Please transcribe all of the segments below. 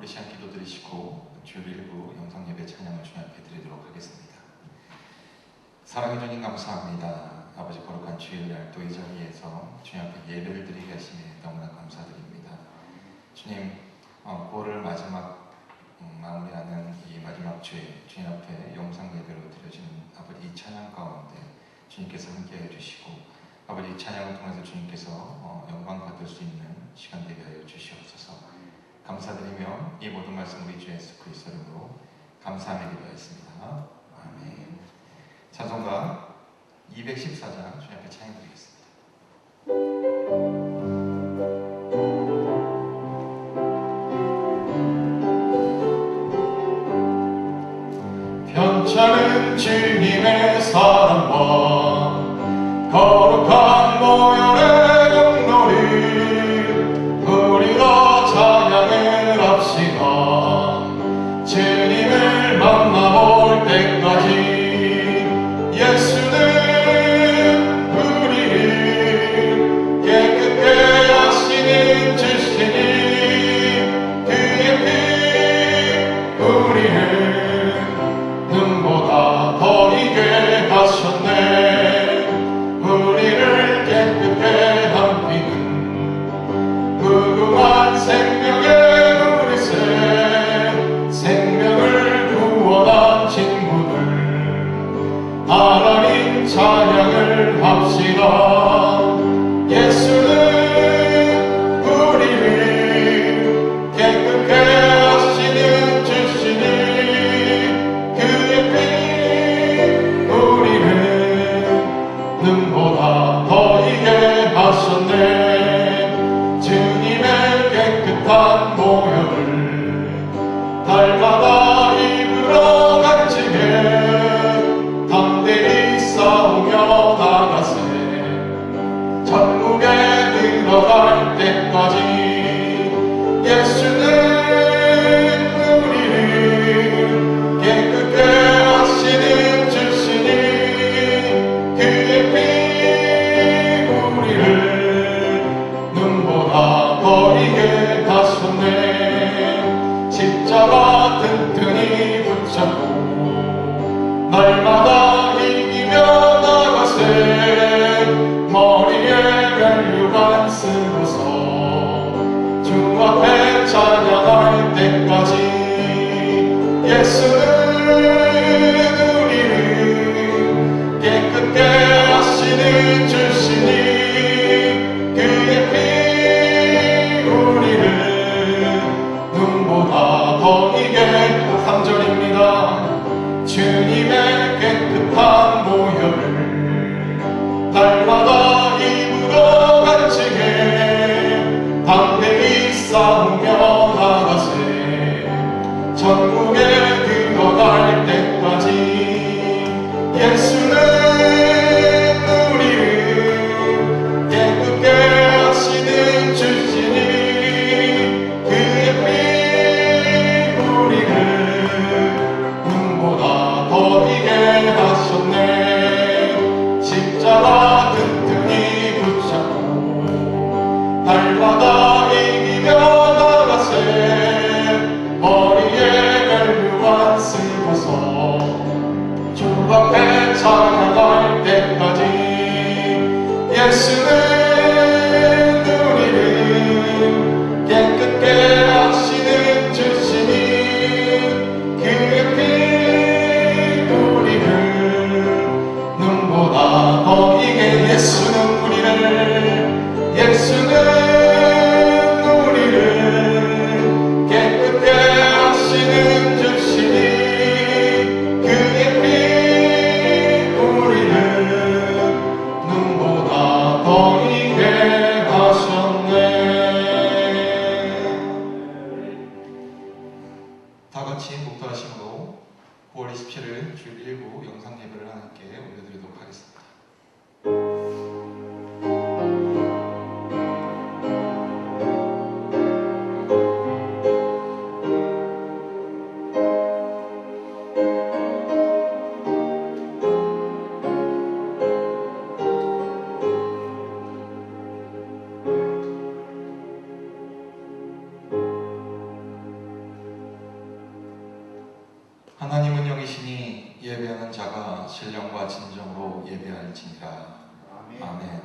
우리 시간 기도 드리시고 주일 일부 영상 예배 찬양을 주님 앞에 드리도록 하겠습니다. 사랑의 주님 감사합니다. 아버지 거룩한 주일날 또 이 자리에서 주님 앞에 예배를 드리게 하시니 너무나 감사드립니다. 주님, 9월을 마무리하는 이 마지막 주에 주님 앞에 영상 예배로 드려지는 아버지 이 찬양 가운데 주님께서 함께해 주시고 아버지 이 찬양을 통해서 주님께서 영광 받을 수 있는 시간 되게 하여 주시옵소서. 감사드리며 이 모든 말씀 우리 주 예수 그리스도 이름으로 감사하며 기도하였습니다. 아멘. 찬송가 214장 주님 앞에 찬양 드리겠습니다. 편찮은 주님의 사랑과 거룩한 모열의 영놀이 우리가 찬양을 합시다. 주님을 만나볼 때까지 예수는 우리를 깨끗게 하시는 주시니 그의 피 우리를 눈보다 더 이게 하셨네. 우리를 깨끗게 한 피는 무궁한 생명의 우리 생명을 구원한 친구들 하나님 찬양을 합시다. 예수는 우리를 깨끗게 하시는 주시니 그의 피 우리를 눈보다 더 이게 하셨네. 주님의 깨끗한 모형을 달마다 입으러 간직해 담대히 싸우며 나가세. 천국에 들어갈 때까지 예수는 우리를 깨끗게 하시는 주시니 그의 피 우리를 눈보다 더 이게 하셨네. 십자가 튼튼히 붙잡고 날마다 이기며 나가세. 머리에 멸류관 쓰고서 주 앞에 찬양할 때까지 예수는 우리를 깨끗게 하시는 주시니 그의 피 우리를 눈보다 더 이게 3절입니다. 주님의 깨끗한 모혈을 날마다 입으러 간직해 담대히 싸우며 나가세. 천국에 들어갈 때까지 예수는 우리를 깨끗게 하시는 주시니 그의 피 우리를 눈보다 더 이게 하셨네. 십자가 튼튼히 붙잡고 날마다 이기며 나가세. 머리에 멸류관 쓰고서 주 앞에 찬양할 때까지 예수는 우리를 깨끗게 하시는 주시니 그의 피 우리를 눈보다 더 이게 예수는 우리를 깨끗게 하시는 주시니 그의 피 우리를 눈보다 더 이게 하셨네. 다 같이 목도하심으로 9월 27일 주일 일부 영상 예배를 하나님께 올려드리도록 하겠습니다. 하나님은 영이시니 예배하는 자가 신령과 진정으로 예배할지니라. 아멘.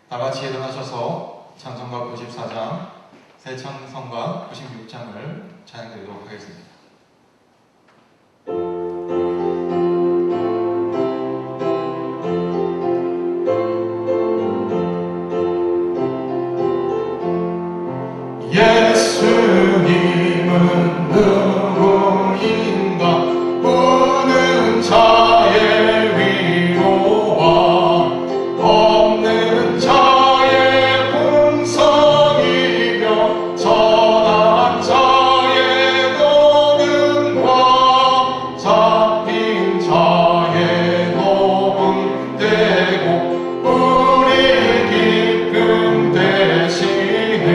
다 같이 일어나셔서 찬송가 94장, 새 찬송가 96장을 찬양드리도록 하겠습니다. 예수님은 누구인가? 우는 자의 위로와 없는 자의 풍성이며 전한 자의 노는과 잡힌 자의 도움되고 우리 기쁨 되시네.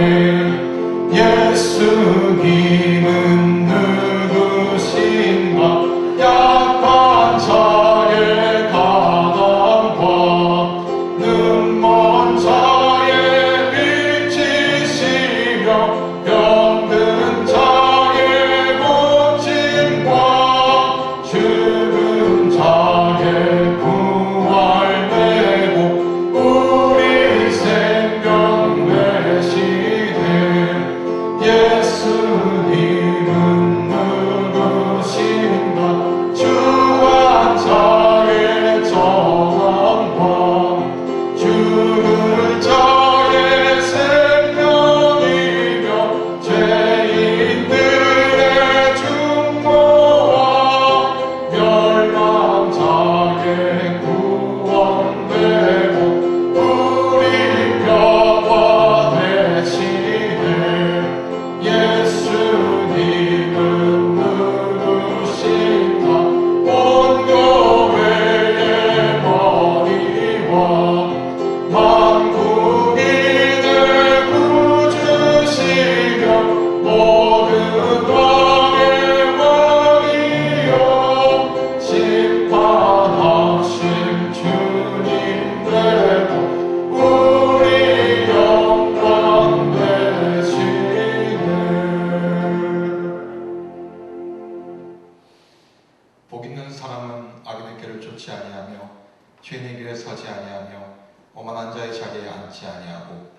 예수님은 누구신가? 약한 자의 가담과 눈먼 자의 빛이시며 병든 자의 고침과 죽은 자의 부활되고 우리 생명 되시네. 예수님은 누구신가? 주한 자의 전함과 죽을 자의 생명이며 죄인들의 중보와 멸망 자의 구원되고 우리 평화 되시네. 예수님은 누구신가? 온 교회의 머리와 만국인을 구주시며 모든 왕의 왕이여 심판하신 주님 되고 우리 영광 되시네. 복 있는 사람은 악인의 길을 쫓지 아니하며 죄인의 길에 서지 아니하며 오만한 자의 자리에 앉지 아니하고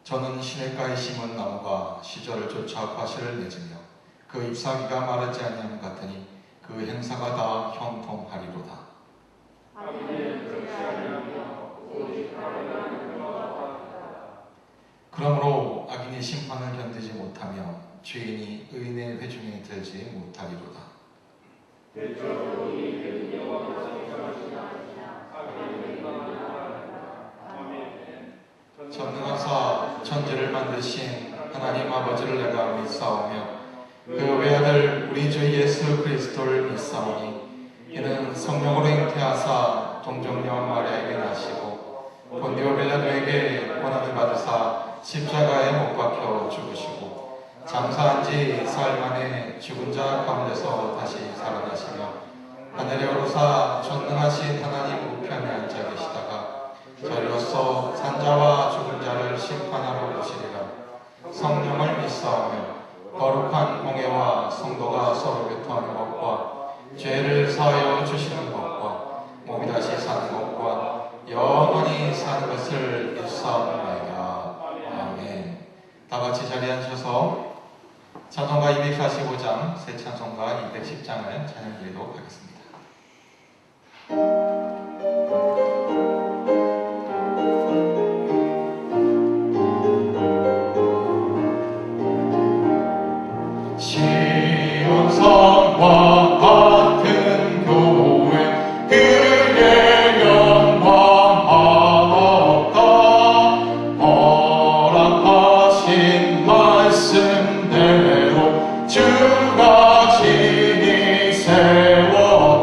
저는 시냇가에 심은 나무가 시절을 쫓아 과실을 맺으며 그 잎사귀가 마르지 아니함 같으니 그 행사가 다 형통하리로다. 그러므로 악인이 심판을 견디지 못하며 죄인이 의인의 회중에 들지 못하리로다. 전능하사 천지를 만드신 하나님 아버지를 내가 믿사오며 그 외아들 우리 주 예수 그리스도를 믿사오니 이는 성령으로 잉태하사 동정녀 마리아에게 나시고 본디오 빌라도에게 고난을 받으사 십자가에 못 박혀 죽으시고 장사한 지 사흘 만에 죽은 자 가운데서 다시 살아나시며 하늘에 오르사 전능하신 하나님 우편에 앉아 계시다가 저리로서 산자와 죽은 자를 심판하러 오시리라. 성령을 믿사오며 거룩한 공예와 성도가 서로 교통하는 것과 죄를 사하여 주시는 것과 몸이 다시 사는 것과 영원히 사는 것을 믿사옵나이다. 아멘. 다 같이 자리에 앉으셔서 찬송가 245장, 새 찬송가 210장을 찬양드리도록 하겠습니다. 시온성과 같은 교회 그의 영광 하옵다. 허락하신 말씀대로 주가 진히 세워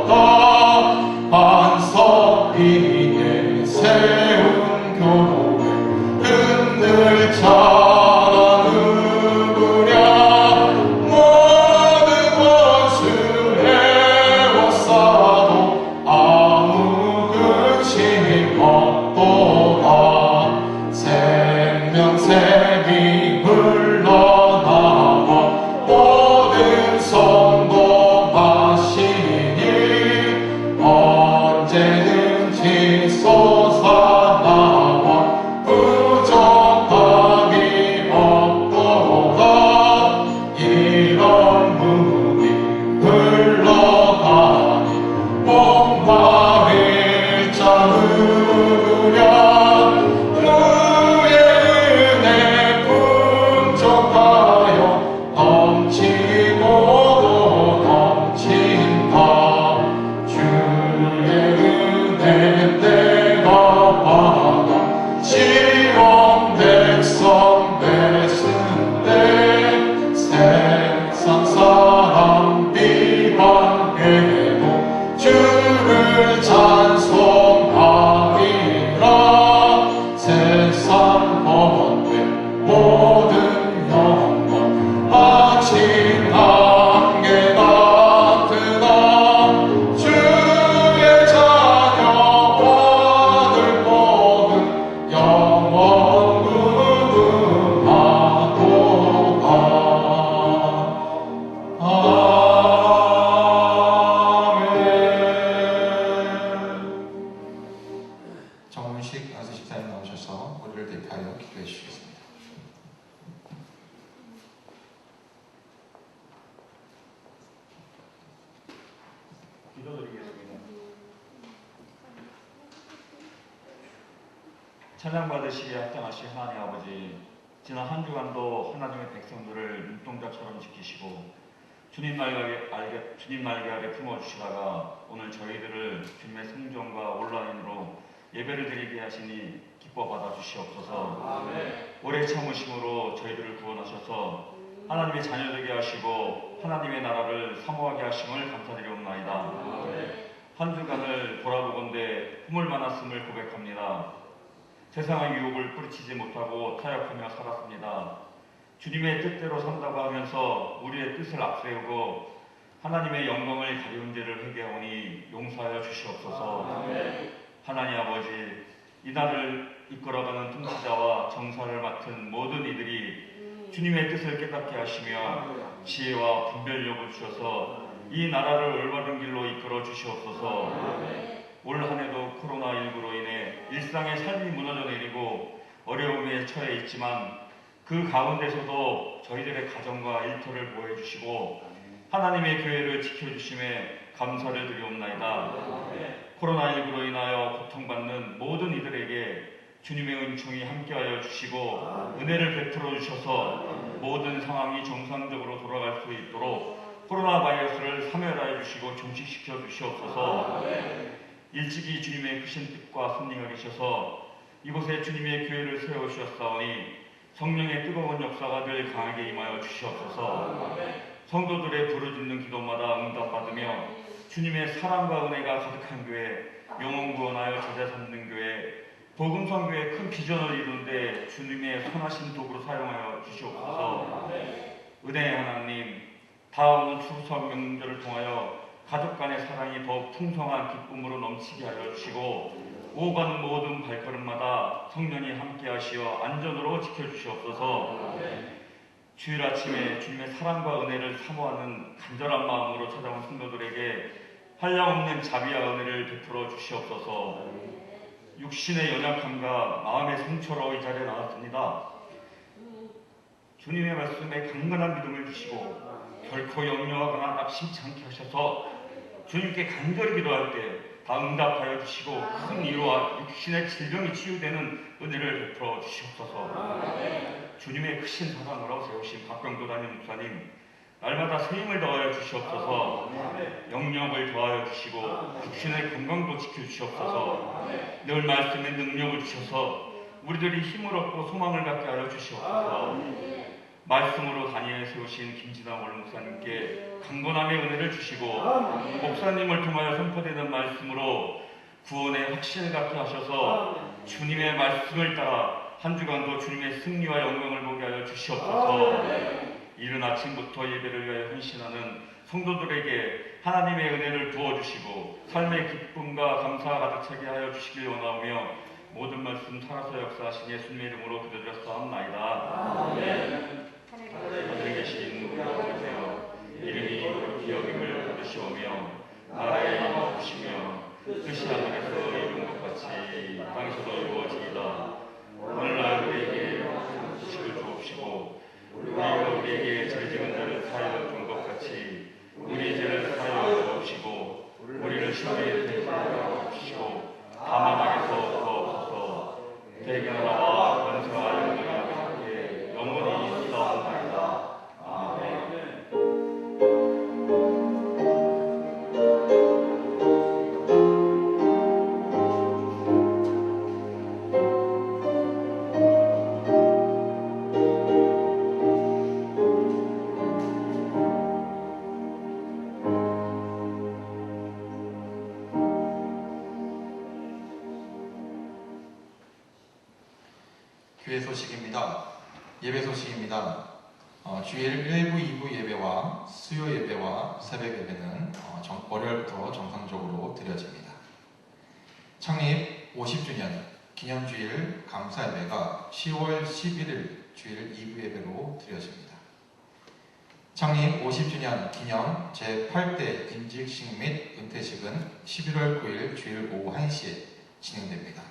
정식 안수집사님 나오셔서 우리를 대표하여 기도해 주시겠습니다. 기도드리겠습니다. 찬양 받으시기에 합당하신 하나님 아버지, 지난 한 주간도 하나님의 백성들을 눈동자처럼 지키시고 주님 날개 아래 품어주시다가 오늘 저희들을 주님의 성전과 온라인으로 예배를 드리게 하시니 기뻐 받아주시옵소서. 오래 참으심으로 저희들을 구원하셔서 하나님의 자녀되게 하시고 하나님의 나라를 사모하게 하심을 감사드리옵나이다. 한 주간을 돌아보건대 꿈을 많았음을 고백합니다. 세상의 유혹을 뿌리치지 못하고 타협하며 살았습니다. 주님의 뜻대로 산다고 하면서 우리의 뜻을 앞세우고 하나님의 영광을 가리운 죄를 회개하오니 용서하여 주시옵소서. 하나님 아버지, 이날을 이끌어가는 통치자와 정사를 맡은 모든 이들이 주님의 뜻을 깨닫게 하시며 지혜와 분별력을 주셔서 이 나라를 올바른 길로 이끌어 주시옵소서. 올 한해도 코로나19로 인해 일상의 삶이 무너져 내리고 어려움에 처해 있지만 그 가운데서도 저희들의 가정과 일터를 보호해 주시고 하나님의 교회를 지켜주심에 감사를 드리옵나이다. 코로나19로 인하여 고통받는 모든 이들에게 주님의 은총이 함께하여 주시고 은혜를 베풀어 주셔서 모든 상황이 정상적으로 돌아갈 수 있도록 코로나 바이러스를 사멸하여 주시고 종식시켜 주시옵소서. 일찍이 주님의 크신 뜻과 섭리가 계셔서 이곳에 주님의 교회를 세우셨사오니 성령의 뜨거운 역사가 늘 강하게 임하여 주시옵소서. 성도들의 부르짖는 기도마다 응답받으며 주님의 사랑과 은혜가 가득한 교회, 영혼 구원하여 제자 삼는 교회, 복음 선교의 큰 비전을 이루는데 주님의 선하신 도구로 사용하여 주시옵소서. 은혜의 하나님, 다음은 추석 명절을 통하여 가족 간의 사랑이 더욱 풍성한 기쁨으로 넘치게 하여 주시고 오가는 모든 발걸음마다 성령이 함께 하시어 안전으로 지켜주시옵소서. 주일 아침에 주님의 사랑과 은혜를 사모하는 간절한 마음으로 찾아온 성도들에게 한량없는 자비와 은혜를 베풀어 주시옵소서. 육신의 연약함과 마음의 상처로 이 자리에 나왔습니다. 주님의 말씀에 강건한 믿음을 주시고 결코 염려하거나 낙심치 않게 하셔서 주님께 간절히 기도할 때 다 응답하여 주시고 큰 위로와 육신의 질병이 치유되는 은혜를 베풀어 주시옵소서. 주님의 크신 사랑으로 세우신 박병도 담임 목사님, 날마다 새 힘을 더하여 주시옵소서. 영력을 더하여 주시고 육신의 건강도 지켜주시옵소서. 늘 말씀의 능력을 주셔서 우리들이 힘을 얻고 소망을 갖게 하여 주시옵소서. 말씀으로 다니엘 세우신 김진아 월 목사님께 강건함의 은혜를 주시고 목사님을 통하여 선포되는 말씀으로 구원의 확신을 갖게 하셔서 주님의 말씀을 따라 한 주간도 주님의 승리와 영광을 보게 하여 주시옵소서. 이른 아침부터 예배를 위하여 헌신하는 성도들에게 하나님의 은혜를 부어주시고 삶의 기쁨과 감사가 가득 차게 하여 주시길 원하오며 모든 말씀 살아서 역사하신 예수님의 이름으로 기도드렸사옵나이다. 하늘에 계신 우리 아버지여, 이름이 거룩히 여김을 받으시오며 나라의 이름을 주시며 뜻이 하늘에서 이룬 것 같이 땅에서도 이루어지이다. 오늘날 우리에게 음식을 주옵시고 우리가 우리에게 죄 지은 자를 사하여 준 것 같이 우리 죄를 사하여 주옵시고 우리를 시험에 들지 말아 주시고 다만 악에서 구하옵소서. 대견나라와 권세와 영광이 함께 영원히 있사옵나이다. 아멘. 교회 소식입니다. 예배 소식입니다. 주일 1부, 2부 예배와 수요 예배와 새벽 예배는 월요일부터 정상적으로 드려집니다. 창립 50주년 기념주일 감사 예배가 10월 11일 주일 2부 예배로 드려집니다. 창립 50주년 기념 제8대 임직식 및 은퇴식은 11월 9일 주일 오후 1시에 진행됩니다.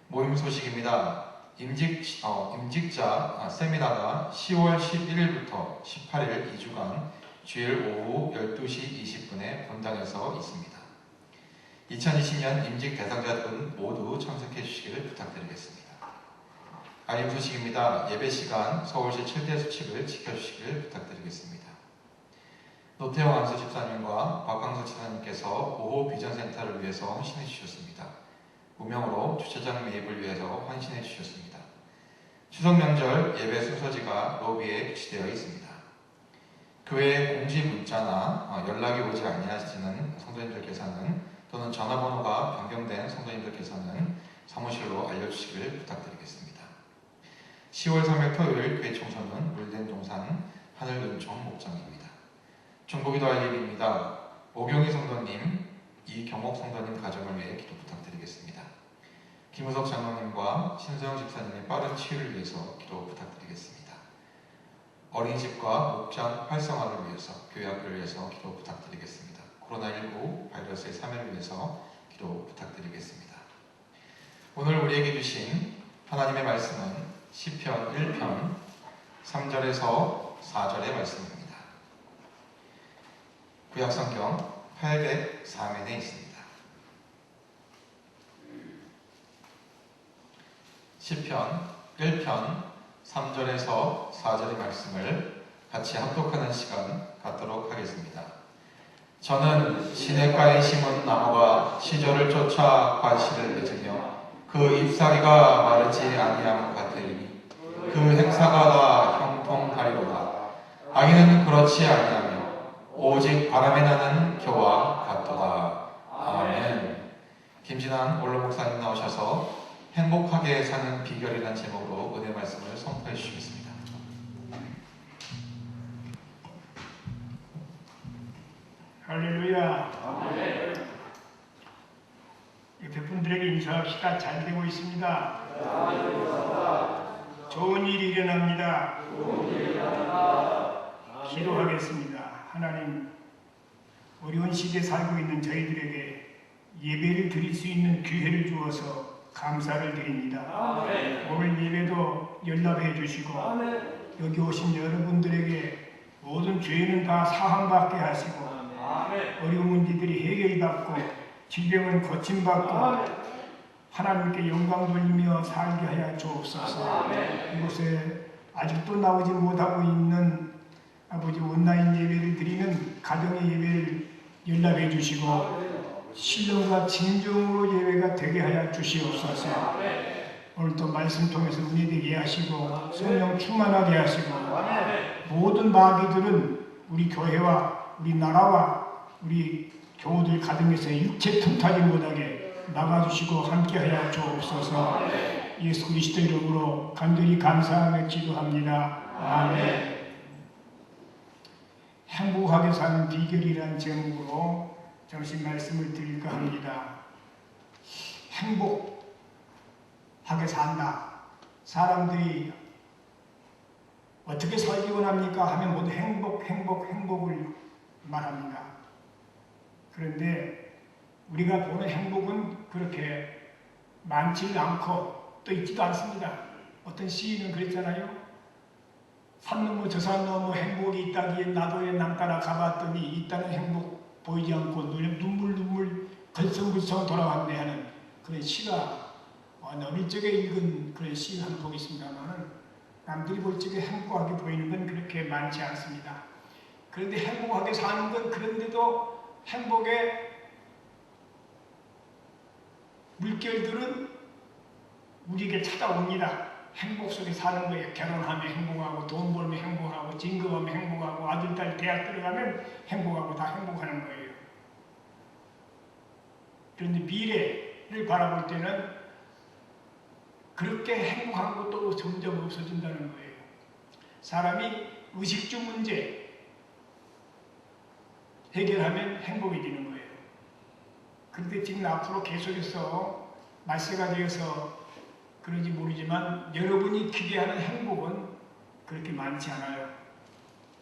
모임 소식입니다. 임직자 세미나가 10월 11일부터 18일 2주간 주일 오후 12시 20분에 본당에서 있습니다. 2020년 임직 대상자분 모두 참석해 주시기를 부탁드리겠습니다. 알림 소식입니다. 예배 시간 서울시 최대 수칙을 지켜주시기를 부탁드리겠습니다. 노태영 안수 집사님과 박광석 집사님께서 보호 비전센터를 위해서 헌신해 주셨습니다. 무명으로 주차장 매입을 위해서 헌신해 주셨습니다. 추석 명절 예배 순서지가 로비에 비치되어 있습니다. 교회 공지 문자나 연락이 오지 아니하시는 성도님들께서는 또는 전화번호가 변경된 성도님들께서는 사무실로 알려주시기를 부탁드리겠습니다. 10월 3일 토요일 교회 청소는 물된 동산 하늘은총 목장입니다. 중보기도 알림입니다. 오경희 성도님, 이경옥 성도님 가정을 위해 기도 부탁드리겠습니다. 김우석 장로님과 신서영 집사님의 빠른 치유를 위해서 기도 부탁드리겠습니다. 어린이집과 목장 활성화를 위해서, 교회 학교를 위해서 기도 부탁드리겠습니다. 코로나19 바이러스의 사면을 위해서 기도 부탁드리겠습니다. 오늘 우리에게 주신 하나님의 말씀은 시편 1편 3절에서 4절의 말씀입니다. 구약성경 804면에 있습니다. 시편 1편 3절에서 4절의 말씀을 같이 합독하는 시간 갖도록 하겠습니다. 저는 시냇가에 심은 나무가 시절을 쫓아 과실을 맺으며 그 잎사귀가 마르지 아니함 같으리니 그 행사가 다 형통하리로다. 악인은 그렇지 아니하며 오직 바람에 나는 겨와 같도다. 아멘. 김진환 원로 목사님 나오셔서 행복하게 사는 비결이라는 제목으로 은혜 말씀을 선포해 주시겠습니다. 할렐루야. 옆에 분들에게 인사합시다. 잘 되고 있습니다. 좋은 일이 일어납니다. 기도하겠습니다. 하나님, 어려운 시대에 살고 있는 저희들에게 예배를 드릴 수 있는 기회를 주어서 감사를 드립니다. 오늘 예배도 연락해 주시고 여기 오신 여러분들에게 모든 죄는 다 사함받게 하시고 어려운 문제들이 해결받고 질병은 고침받고 하나님께 영광 돌리며 살게 하여 주옵소서. 이곳에 아직도 나오지 못하고 있는 아버지 온라인 예배를 드리는 가정의 예배를 연락해 주시고 신령과 진정으로 예배가 되게 하여 주시옵소서. 오늘도 말씀 통해서 은혜되게 하시고 성령 충만하게 하시고 모든 마귀들은 우리 교회와 우리 나라와 우리 교우들 가정에서 육체 틈타지 못하게 막아주시고 함께하여 주옵소서. 예수 그리스도 이름으로 간절히 감사하며 기도합니다. 아멘. 행복하게 사는 비결이라는 제목으로 잠시 말씀을 드릴까 합니다. 행복하게 산다. 사람들이 어떻게 살기 원합니까? 하면 모두 행복을 말합니다. 그런데 우리가 보는 행복은 그렇게 많지 않고 또 있지도 않습니다. 어떤 시인은 그랬잖아요. 산 넘어 저 산 넘어 행복이 있다기에 나도에 남따라 가봤더니 있다는 행복 보이지 않고 눈물 걸성걸성 돌아왔네 하는 그런 시가 어릴 적에 읽은 그런 시 한 곡이 있습니다만 남들이 볼 적에 행복하게 보이는 건 그렇게 많지 않습니다. 그런데 행복하게 사는 건 그런데도 행복의 물결들은 우리에게 찾아옵니다. 행복 속에 사는 거예요. 결혼하면 행복하고 돈 벌면 행복하고 진급하면 행복하고 아들, 딸 대학 들어가면 행복하고 다 행복하는 거예요. 그런데 미래를 바라볼 때는 그렇게 행복한 것도 점점 없어진다는 거예요. 사람이 의식주 문제 해결하면 행복이 되는 거예요. 그런데 지금 앞으로 계속해서 말세가 되어서 그런지 모르지만 여러분이 기대하는 행복은 그렇게 많지 않아요.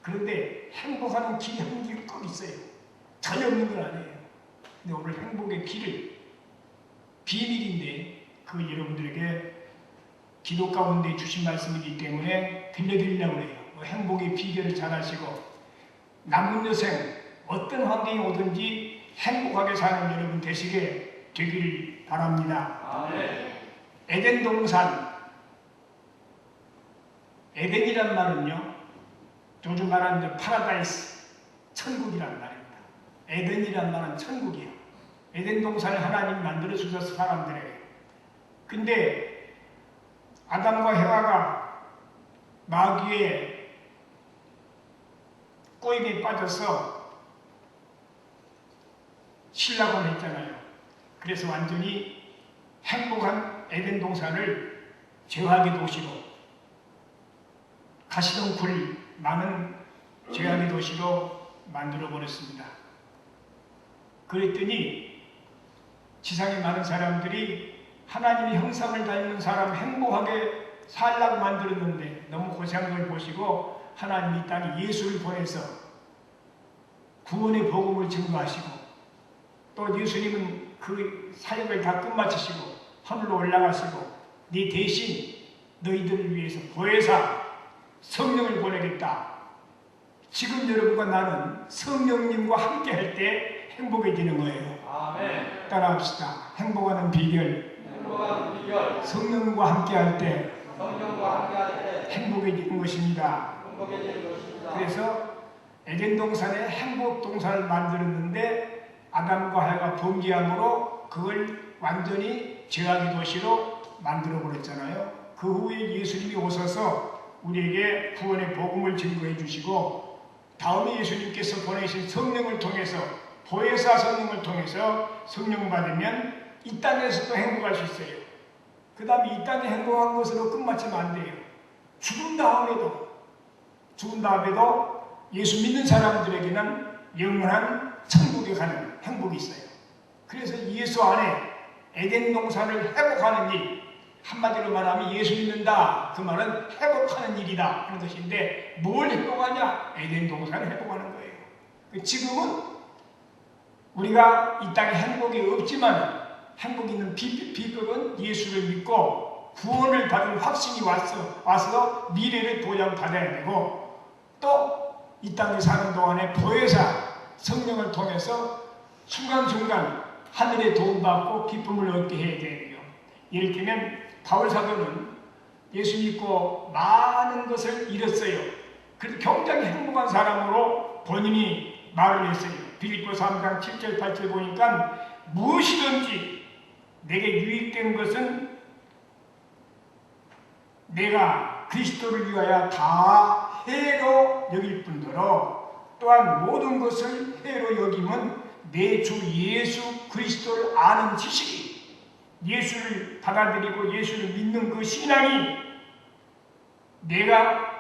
그런데 행복하는 길이 한 길 꼭 있어요. 전혀 없는 건 아니에요. 근데 오늘 행복의 길을 비밀인데 그 여러분들에게 기도 가운데 주신 말씀이기 때문에 들려드리려고 해요. 행복의 비결을 잘 아시고 남은 여생 어떤 환경이 오든지 행복하게 사는 여러분 되시게 되길 바랍니다. 아멘. 에덴 동산, 에덴이란 말은요, 요즘 말하는 파라다이스, 천국이란 말입니다. 에덴이란 말은 천국이에요. 에덴 동산을 하나님이 만들어 주셔서 사람들에게. 근데 아담과 헤와가 마귀의 꼬임에 빠져서 실락을 했잖아요. 그래서 완전히 행복한 에덴 동산을 죄악의 도시로, 가시덩굴 많은 죄악의 도시로 만들어 버렸습니다. 그랬더니 지상에 많은 사람들이 하나님의 형상을 닮은 사람 행복하게 살라고 만들었는데 너무 고생한 걸 보시고 하나님이 이 땅에 예수를 보내서 구원의 복음을 증거하시고 또 예수님은 그 사역을 다 끝마치시고 하늘로 올라가시고 네 대신 너희들을 위해서 보혜사 성령을 보내겠다. 지금 여러분과 나는 성령님과 함께 할 때 행복해지는 거예요. 아멘. 따라합시다. 행복하는 비결. 행복한 비결. 성령과 함께 할 때 성령과 함께할 때 행복해지는 것입니다. 행복해지는 것입니다. 그래서 에덴 동산에 행복 동산을 만들었는데 아담과 하와가 범죄함으로 그걸 완전히 죄악의 도시로 만들어 버렸잖아요. 그 후에 예수님이 오셔서 우리에게 구원의 복음을 증거해 주시고 다음에 예수님께서 보내신 성령을 통해서 보혜사 성령을 통해서 성령 받으면 이 땅에서도 행복할 수 있어요. 그 다음에 이 땅에 행복한 것으로 끝마치면 안 돼요. 죽은 다음에도 예수 믿는 사람들에게는 영원한 천국에 가는 행복이 있어요. 그래서 예수 안에 에덴 동산을 회복하는 일, 한마디로 말하면 예수 믿는다. 그 말은 회복하는 일이다 하는 것인데 뭘 회복하냐? 에덴 동산을 회복하는 거예요. 지금은 우리가 이 땅에 행복이 없지만 행복이 있는 비법은 예수를 믿고 구원을 받은 확신이 와서 미래를 보장받아야 되고 또 이 땅에 사는 동안에 보혜사 성령을 통해서 순간순간 하늘의 도움받고 기쁨을 얻게 해야 돼요. 이를테면 바울 사도는 예수 믿고 많은 것을 잃었어요. 그래도 굉장히 행복한 사람으로 본인이 말을 했어요. 빌립보 3장 7절 8절 보니까 무엇이든지 내게 유익된 것은 내가 그리스도를 위하여 다 해로 여길 뿐더러 또한 모든 것을 해로 여김은 내 주 예수 그리스도를 아는 지식이 예수를 받아들이고 예수를 믿는 그 신앙이 내가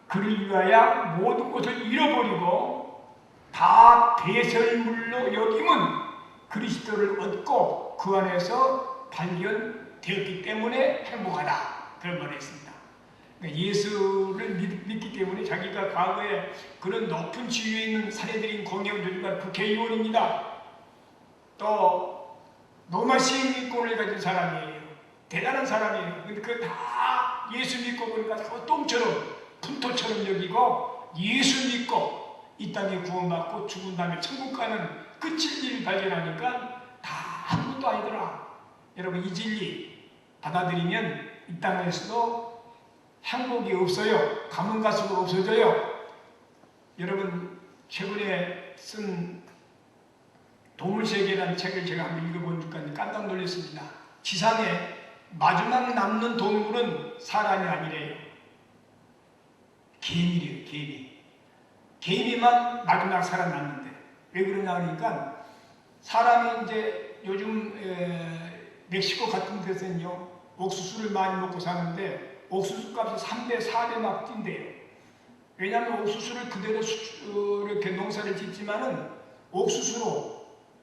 그를 위하여 모든 것을 잃어버리고 다 배설물로 여김은 그리스도를 얻고 그 안에서 발견되었기 때문에 행복하다. 그런 말을 했습니다. 그러니까 예수를 믿기 때문에 자기가 과거에 그런 높은 지위에 있는 사례들인 공예원들과 국회의원입니다. 또 로마 시민권을 가진 사람이에요. 대단한 사람이에요. 근데 그 다 예수 믿고 보니까 똥처럼 분토처럼 여기고 예수 믿고 이 땅에 구원받고 죽은 다음에 천국 가는 그 진리를 발견하니까 다 아무것도 아니더라. 여러분 이 진리 받아들이면 이 땅에서도 행복이 없어요. 가문 가수가 없어져요. 여러분 최근에 쓴 동물세계라는 책을 제가 한번 읽어보니까 깜짝 놀랐습니다. 지상에 마지막 남는 동물은 사람이 아니래요. 개미래요. 개미. 개미만 마지막 살아남는데 왜 그러냐 그러니까 사람이 이제 요즘 멕시코 같은 데서는요 옥수수를 많이 먹고 사는데 옥수수 값이 3배, 4배 막 뛴대요. 왜냐하면 옥수수를 그대로 이렇게 농사를 짓지만은 옥수수로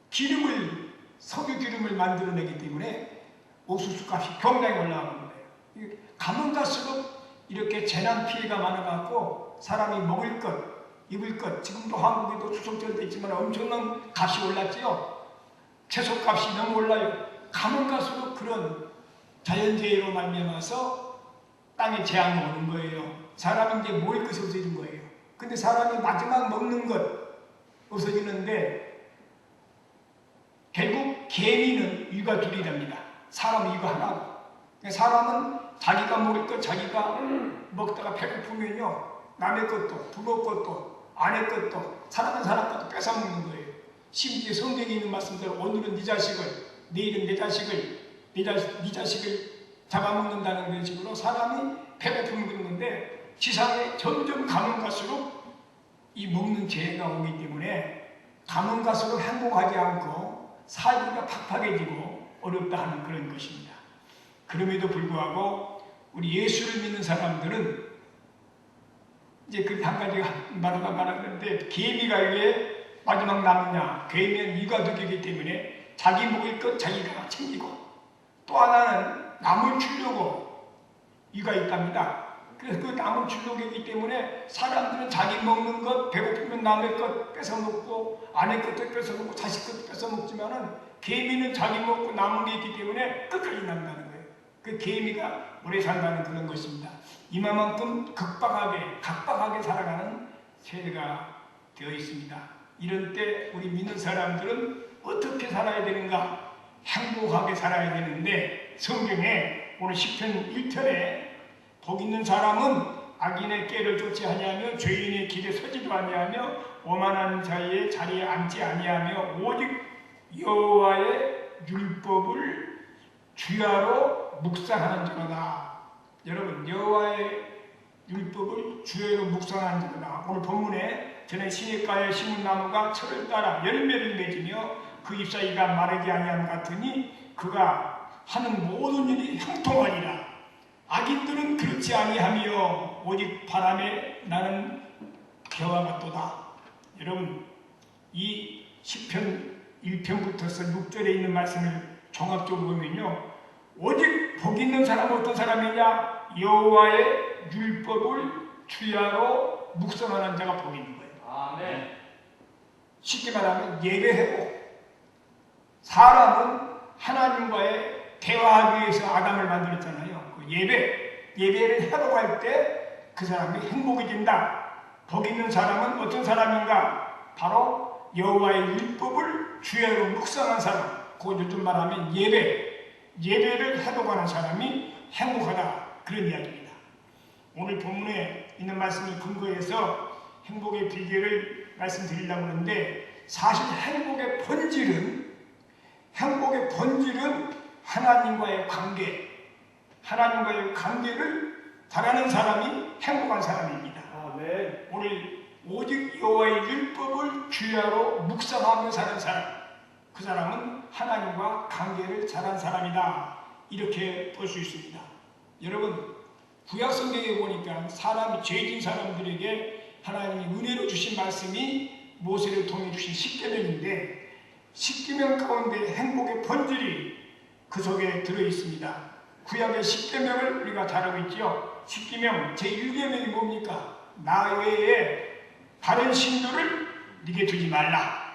기름을, 석유 기름을 만들어내기 때문에 옥수수 값이 굉장히 올라가는 거예요. 가면 갈수록 이렇게 재난 피해가 많아갖고 사람이 먹을 것, 입을 것, 지금도 한국에도 추석절 때 있지만 엄청난 값이 올랐지요. 채소 값이 너무 올라요. 가면 갈수록 그런 자연재해로 말미암아서 땅에 재앙이 오는 거예요. 사람은 이제 먹을 것이 없어진 거예요. 근데 사람이 마지막 먹는 것 없어지는데 결국 개미는 위가 둘이랍니다. 사람은 위가 하나고. 사람은 자기가 먹을 것 자기가 먹다가 배고프면요 남의 것도 부모 것도 아내 것도 사랑하는 사람 것도 뺏어먹는 거예요. 심지어 성경에 있는 말씀대로 오늘은 네 자식을 내일은 내 자식을 네 자식을 잡아먹는다는 그런 식으로 사람이 배고픔을 그런 건데 지상에 점점 가면 갈수록 이 먹는 재해가 오기 때문에 가면 갈수록 행복하지 않고 살기가 팍팍해지고 어렵다 하는 그런 것입니다. 그럼에도 불구하고 우리 예수를 믿는 사람들은 이제 그 한 가지 말하는데 개미가 왜 마지막 남느냐? 개미는 위가 두 개이기 때문에 자기 먹을 것 자기가 챙기고 또 하나는 남을 주려고 위가 있답니다. 그래서 그 남을 주려고 있기 때문에 사람들은 자기 먹는 것 배고프면 남의 것 뺏어먹고 아내 것도 뺏어먹고 자식 것도 뺏어먹지만은 개미는 자기 먹고 남은 게 있기 때문에 끝까지 남는다는 거예요. 그 개미가 오래 산다는 그런 것입니다. 이만큼 각박하게 살아가는 세대가 되어 있습니다. 이런 때 우리 믿는 사람들은 어떻게 살아야 되는가? 행복하게 살아야 되는데 성경에 오늘 시편 1편에 복 있는 사람은 악인의 꾀를 쫓지 아니하며 죄인의 길에 서지도 아니하며 오만한 자의 자리에 앉지 아니하며 오직 여호와의 율법을 주야로 묵상하는 자로다. 여러분 여호와의 율법을 주야로 묵상하는 자로다. 오늘 본문에 전에 시냇가에 심은 나무가 철을 따라 열매를 맺으며 그 잎사귀가 마르지 아니함 같으니 그가 하는 모든 일이 형통하리라. 악인들은 그렇지 아니하며 오직 바람에 나는 겨와 같도다. 여러분 이 시편 1편부터서 6절에 있는 말씀을 종합적으로 보면요 오직 복 있는 사람은 어떤 사람이냐? 여호와의 율법을 주야로 묵상하는 자가 복 있는 거예요. 아멘. 쉽게 말하면 예배회복. 사람은 하나님과의 대화하기 위해서 아담을 만들었잖아요. 그 예배를 회복할 때 그 사람이 행복해진다. 복 있는 사람은 어떤 사람인가? 바로 여호와의 율법을 주야로 묵상한 사람. 그 요즘 말하면 예배를 회복하는 사람이 행복하다. 그런 이야기입니다. 오늘 본문에 있는 말씀을 근거해서 행복의 비결을 말씀드리려고 하는데 사실 행복의 본질은 하나님과의 관계를 잘하는 사람이 행복한 사람입니다. 아멘. 오늘 오직 여호와의 율법을 주야로 묵상하며 사는 사람, 그 사람은 하나님과 관계를 잘한 사람이다. 이렇게 볼 수 있습니다. 여러분 구약 성경에 보니까 죄진 사람들에게 하나님이 은혜로 주신 말씀이 모세를 통해 주신 십계명인데 십계명 가운데 행복의 본질이 그 속에 들어 있습니다. 구약의 십계명을 우리가 잘 알고 있죠. 십계명 제1계명이 뭡니까? 나 외에 다른 신들을 네게 두지 말라.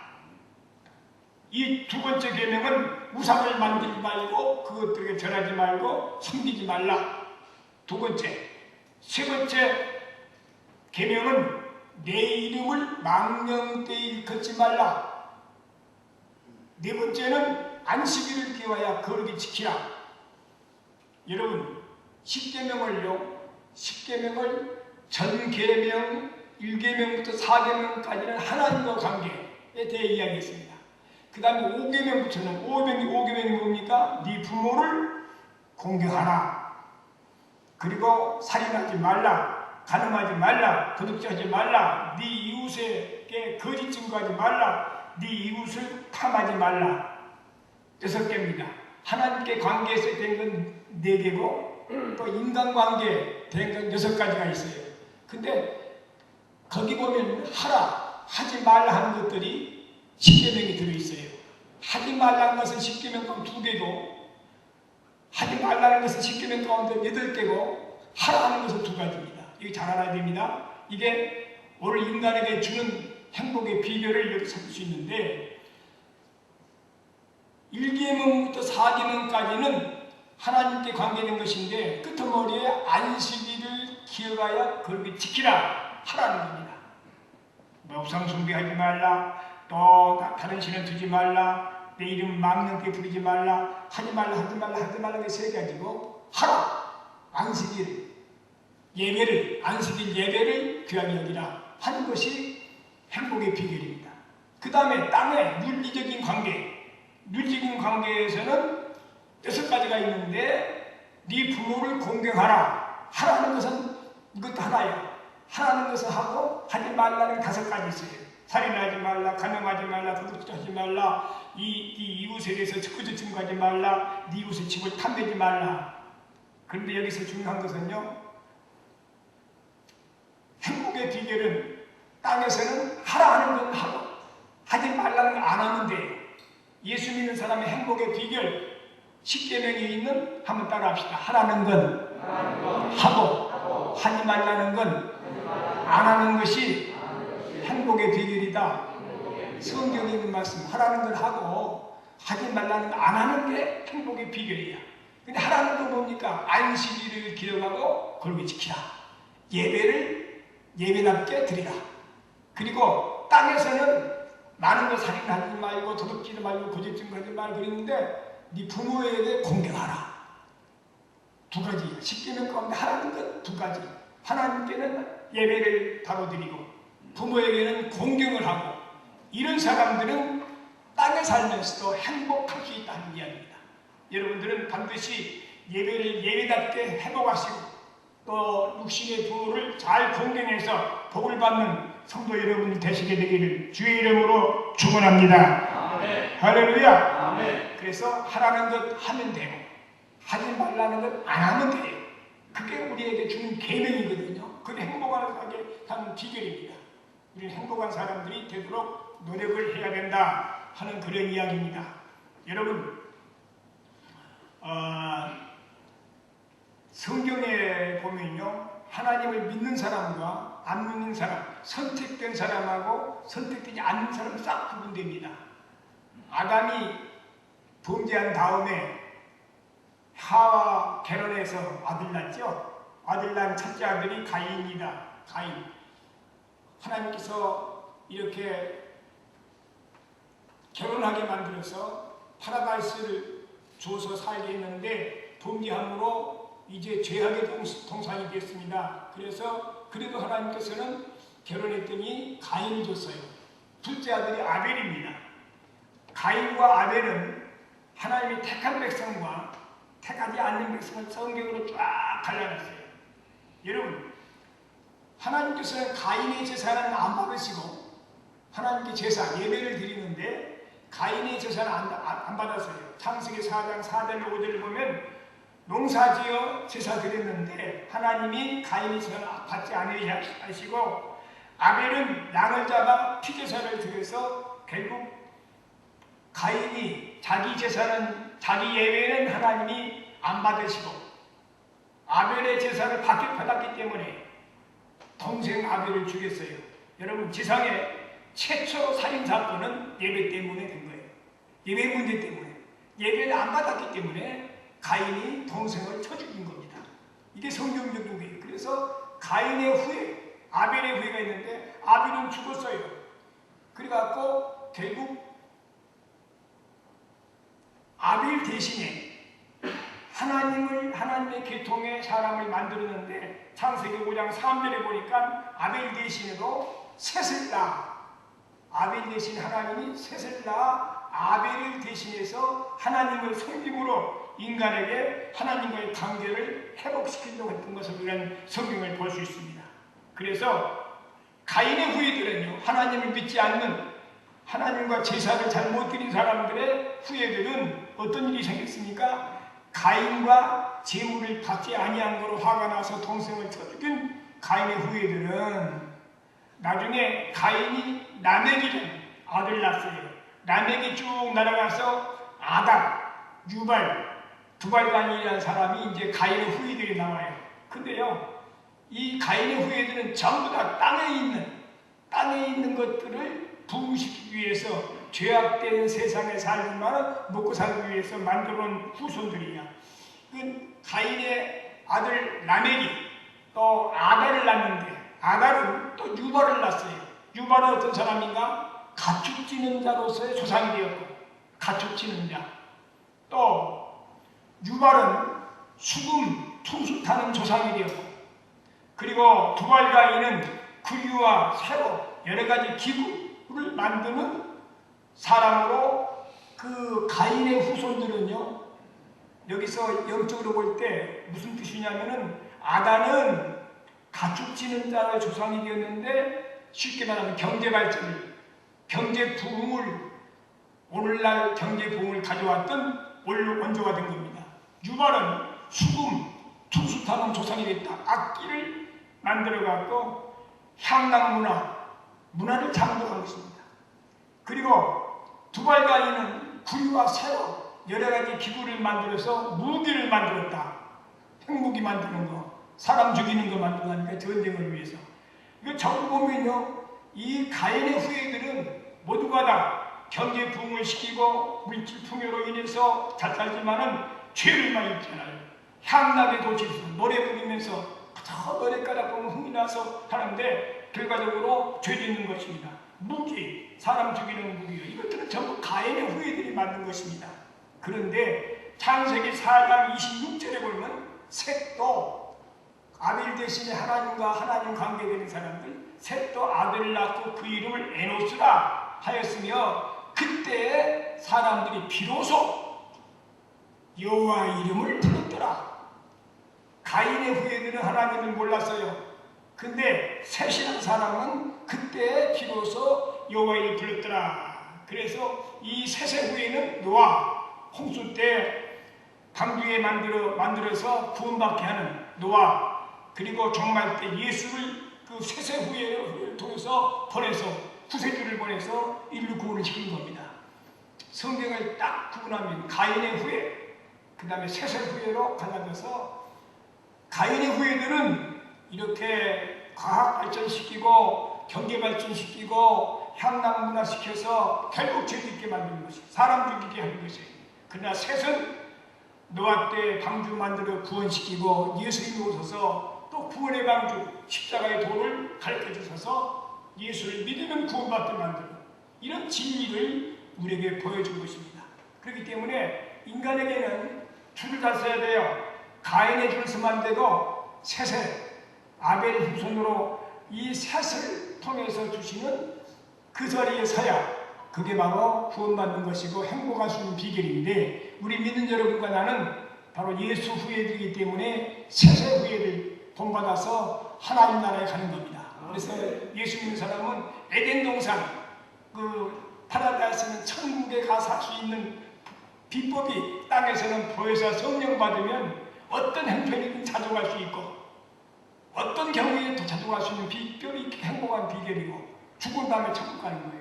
이 두 번째 계명은 우상을 만들지 말고 그것들에게 절하지 말고 섬기지 말라. 두 번째. 세 번째 계명은 내 이름을 망령되이 일컫지 말라. 네 번째는 안식일을 기하여 거룩히 지키라. 여러분 10계명을 전 계명 1계명부터 4계명까지는 하나님과 관계에 대해 이야기했습니다. 그 다음에 5계명부터는 5계명이 뭡니까? 네 부모를 공경하라. 그리고 살인하지 말라. 간음하지 말라. 도둑질하지 말라. 네 이웃에게 거짓 증거하지 말라. 네 이웃을 탐하지 말라. 6개입니다. 하나님께 관계에서 된 건 4개고 또 인간관계에 된 건 6가지가 있어요. 근데 거기 보면 하지 말라 하는 것들이 10계명이 들어있어요. 하지 말라는 것은 10계명 가운데 2개고 하지 말라는 것은 10계명 가운데 8개고 하라 하는 것은 2가지입니다. 이거 잘 알아야 됩니다. 이게 오늘 인간에게 주는 행복의 비결을 이렇게 찾을 수 있는데 1계명부터 4계명까지는 하나님께 관계된 것인데 끄트머리에 안식일을 기억하여 그렇게 지키라 하라는 겁니다. 우상 숭배하지 말라, 또 다른 신을 두지 말라, 내 이름 망령되게 부르지 말라, 하지 말라 해서 해가지고 하라. 안식일 예배를, 안식일 예배를 귀하게 여기라 하는 것이 행복의 비결입니다. 그 다음에 땅의 윤리적인 관계에서는 6가지가 있는데 네 부모를 공경하라 하라는 것은 이것도 하나예요. 하라는 것을 하고 하지 말라는 5가지 있어요. 살인하지 말라, 간음하지 말라, 도둑질하지 말라, 이 이웃에 대해서 그저침 가지 말라, 네 이웃의 집을 탐내지 말라. 그런데 여기서 중요한 것은요, 행복의 비결은 땅에서는 하라 하는 건 하고 하지 말라는 건 안 하면 돼요. 예수 믿는 사람의 행복의 비결 10계명에 있는 한번 따라합시다. 하라는 건 하고 하지 말라는 건 안 하는 것이 행복의 비결이다. 성경에 있는 말씀, 하라는 건 하고 하지 말라는 건 안 하는 게 행복의 비결이야. 근데 하라는 건 뭡니까? 안식일을 기억하고 그렇게 지키라. 예배를 예배답게 드리라. 그리고 땅에서는 많은 거 살인하지 말고 도둑질하지 말고 거짓증 하지 말고 그랬는데 네 부모에게 공경하라. 2가지. 10계명 가운데 하라는 건 2가지. 하나님께는 예배를 바로 드리고 부모에게는 공경을 하고, 이런 사람들은 땅에 살면서도 행복할 수 있다는 이야기입니다. 여러분들은 반드시 예배를 예배답게 회복하시고 또 육신의 부모를 잘 공경해서 복을 받는 성도 여러분이 되시게 되기를 주의 이름으로 축원합니다. 아멘. 할렐루야. 아멘. 그래서 하라는 것 하면 되고 하지 말라는 것 안 하면 돼요. 그게 우리에게 주는 계명이거든요. 그게 행복하게 사는 비결입니다. 우리는 행복한 사람들이 되도록 노력을 해야 된다 하는 그런 이야기입니다. 여러분, 성경에 보면요, 하나님을 믿는 사람과 안 믿는 사람, 선택된 사람하고 선택되지 않는 사람 싹 구분됩니다. 아담이 범죄한 다음에 하와 결혼해서 아들 낳죠. 아들 낳은 첫째 아들이 가인이다. 가인. 하나님께서 이렇게 결혼하게 만들어서 파라다이스를 줘서 살게 했는데 범죄함으로 이제 죄악의 동산이 됐습니다. 그래서 그래도 하나님께서는 결혼했더니 가인을 줬어요. 둘째 아들이 아벨입니다. 가인과 아벨은 하나님이 택한 백성과 택하지 않는 백성을 성경으로 쫙 갈라놨어요. 여러분, 하나님께서는 가인의 제사는 안 받으시고 하나님께 제사, 예배를 드리는데 가인의 제사는 안 받았어요. 창세기 4장 4절 5절을 보면 농사지어 제사 드렸는데 하나님이 가인의 제사를 받지 않으시고 아벨은 양을 잡아 피제사를 드려서 결국 가인이 자기 제사는, 자기 예배는 하나님이 안 받으시고 아벨의 제사를 받았기 때문에 동생 아벨을 죽였어요. 여러분, 지상에 최초로 살인사건은 예배 때문에 된 거예요. 예배 문제 때문에. 예배를 안 받았기 때문에 가인이 동생을 쳐 죽인 겁니다. 이게 성경적 얘기예요. 그래서 가인의 후예, 아벨의 후예가 있는데 아벨은 죽었어요. 그래갖고 결국 아벨 대신에 하나님의 계통의 사람을 만들었는데 창세기 5장 3절에 보니까 아벨 대신으로 셋을 낳아. 아벨 대신 하나님이 셋을 낳아 아벨을 대신해서 하나님을 섬김으로 인간에게 하나님과의 관계를 회복시키려고 했던 것을 우리는 성경을 볼 수 있습니다. 그래서 가인의 후예들은요, 하나님을 믿지 않는, 하나님과 제사를 잘 못 드린 사람들의 후예들은 어떤 일이 생겼습니까? 가인과 재물을 받지 아니한 거로 화가 나서 동생을 쳐 죽인 가인의 후예들은 나중에 가인이 라멕이라는 아들 낳았어요. 라멕이 쭉 날아가서 아담, 유발, 두발간이라는 사람이 이제 가인의 후예들이 나와요. 근데요, 이 가인의 후예들은 전부 다 땅에 있는 것들을 부흥시키기 위해서 죄악된 세상에 살지만 먹고 살기 위해서 만들어온 후손들이야. 그 가인의 아들 라멕이 또 아달을 낳는데 아달은 또 유발을 낳았어요. 유발은 어떤 사람인가? 가축지는 자로서의 조상이 되었고 가축지는 자. 또 유발은 수금 투수타는 조상이 되었고 그리고 두발가인은 구유와 새로 여러 가지 기구를 만드는 사람으로 그 가인의 후손들은요 여기서 영적으로 볼 때 무슨 뜻이냐면은 아단은 가축지는 자의 조상이 되었는데 쉽게 말하면 경제 발전을 경제 부흥을 오늘날 경제 부흥을 가져왔던 원조가 된 겁니다. 유발은 수금 투수타는 조상이 됐다. 악기를 만들어 갖고 향락 문화를 창조한 것입니다. 그리고 두발가인은 구유와 새로 여러 가지 기구를 만들어서 무기를 만들었다. 핵무기 만드는 거, 사람 죽이는 거 만들다니까 전쟁을 위해서. 이거 전부 보면요, 이 가인의 후예들은 모두가 다 경제 부흥을 시키고 물질 풍요로 인해서 잘 살지만은 죄를 많이 입잖아요. 향락의 도시에서 노래 부르면서 저 노래가락 보면 흥이 나서 하는데 결과적으로 죄 짓는 것입니다. 무기, 사람 죽이는 무기요. 이것들은 전부 가인의 후예들이 만든 것입니다. 그런데 창세기 4장 26절에 보면 셋도 아벨 대신에 하나님과 하나님 관계되는 사람들 셋도 아들을 낳고 그 이름을 에노스라 하였으며 그때 사람들이 비로소 여호와의 이름을 불렀더라. 가인의 후예들은 하나님을 몰랐어요. 근데 셋이라는 사람은 그때 비로소 여호와의 이름을 불렀더라. 그래서 이 셋의 후예는 노아, 홍수 때 방주에 만들어서 구원받게 하는 노아, 그리고 종말 때 예수를 그 셋의 후예를 통해서 보내서 구세주를 보내서 인류 구원을 시킨 겁니다. 성경을 딱 구분하면 가인의 후예, 그 다음에 셋의 후예로 갈라져서 가인의 후예들은 이렇게 과학 발전시키고 경제 발전시키고 향락 문화 시켜서 결국 죄짓게 만드는 것이 사람 죽이게 하는 것이에요. 그러나 셋은 노아 때 방주 만들어 구원시키고 예수님이 오셔서 또 구원의 방주 십자가의 도를 가르쳐 주셔서 예수를 믿으면 구원받게 만드는 이런 진리를 우리에게 보여준 것입니다. 그렇기 때문에 인간에게는 줄을 잘 서야 돼요. 가인의 줄을 서면 안 되고 셋의 아벨의 후손으로 이 셋을 통해서 주시는 그 자리에 서야 그게 바로 구원받는 것이고 행복할 수 있는 비결인데 우리 믿는 여러분과 나는 바로 예수 후예들이기 때문에 셋의 후예를 본받아서 하나님 나라에 가는 겁니다. 그래서 예수 믿는 사람은 에덴 동산 그 파라다이스는 천국에 가서 살 수 있는 비법이 땅에서는 보혜사 성령 받으면 어떤 형편이든 자족할 수 있고 어떤 경우에도 자족할 수 있는 비결이 행복한 비결이고 죽은 다음에 천국 가는 거예요.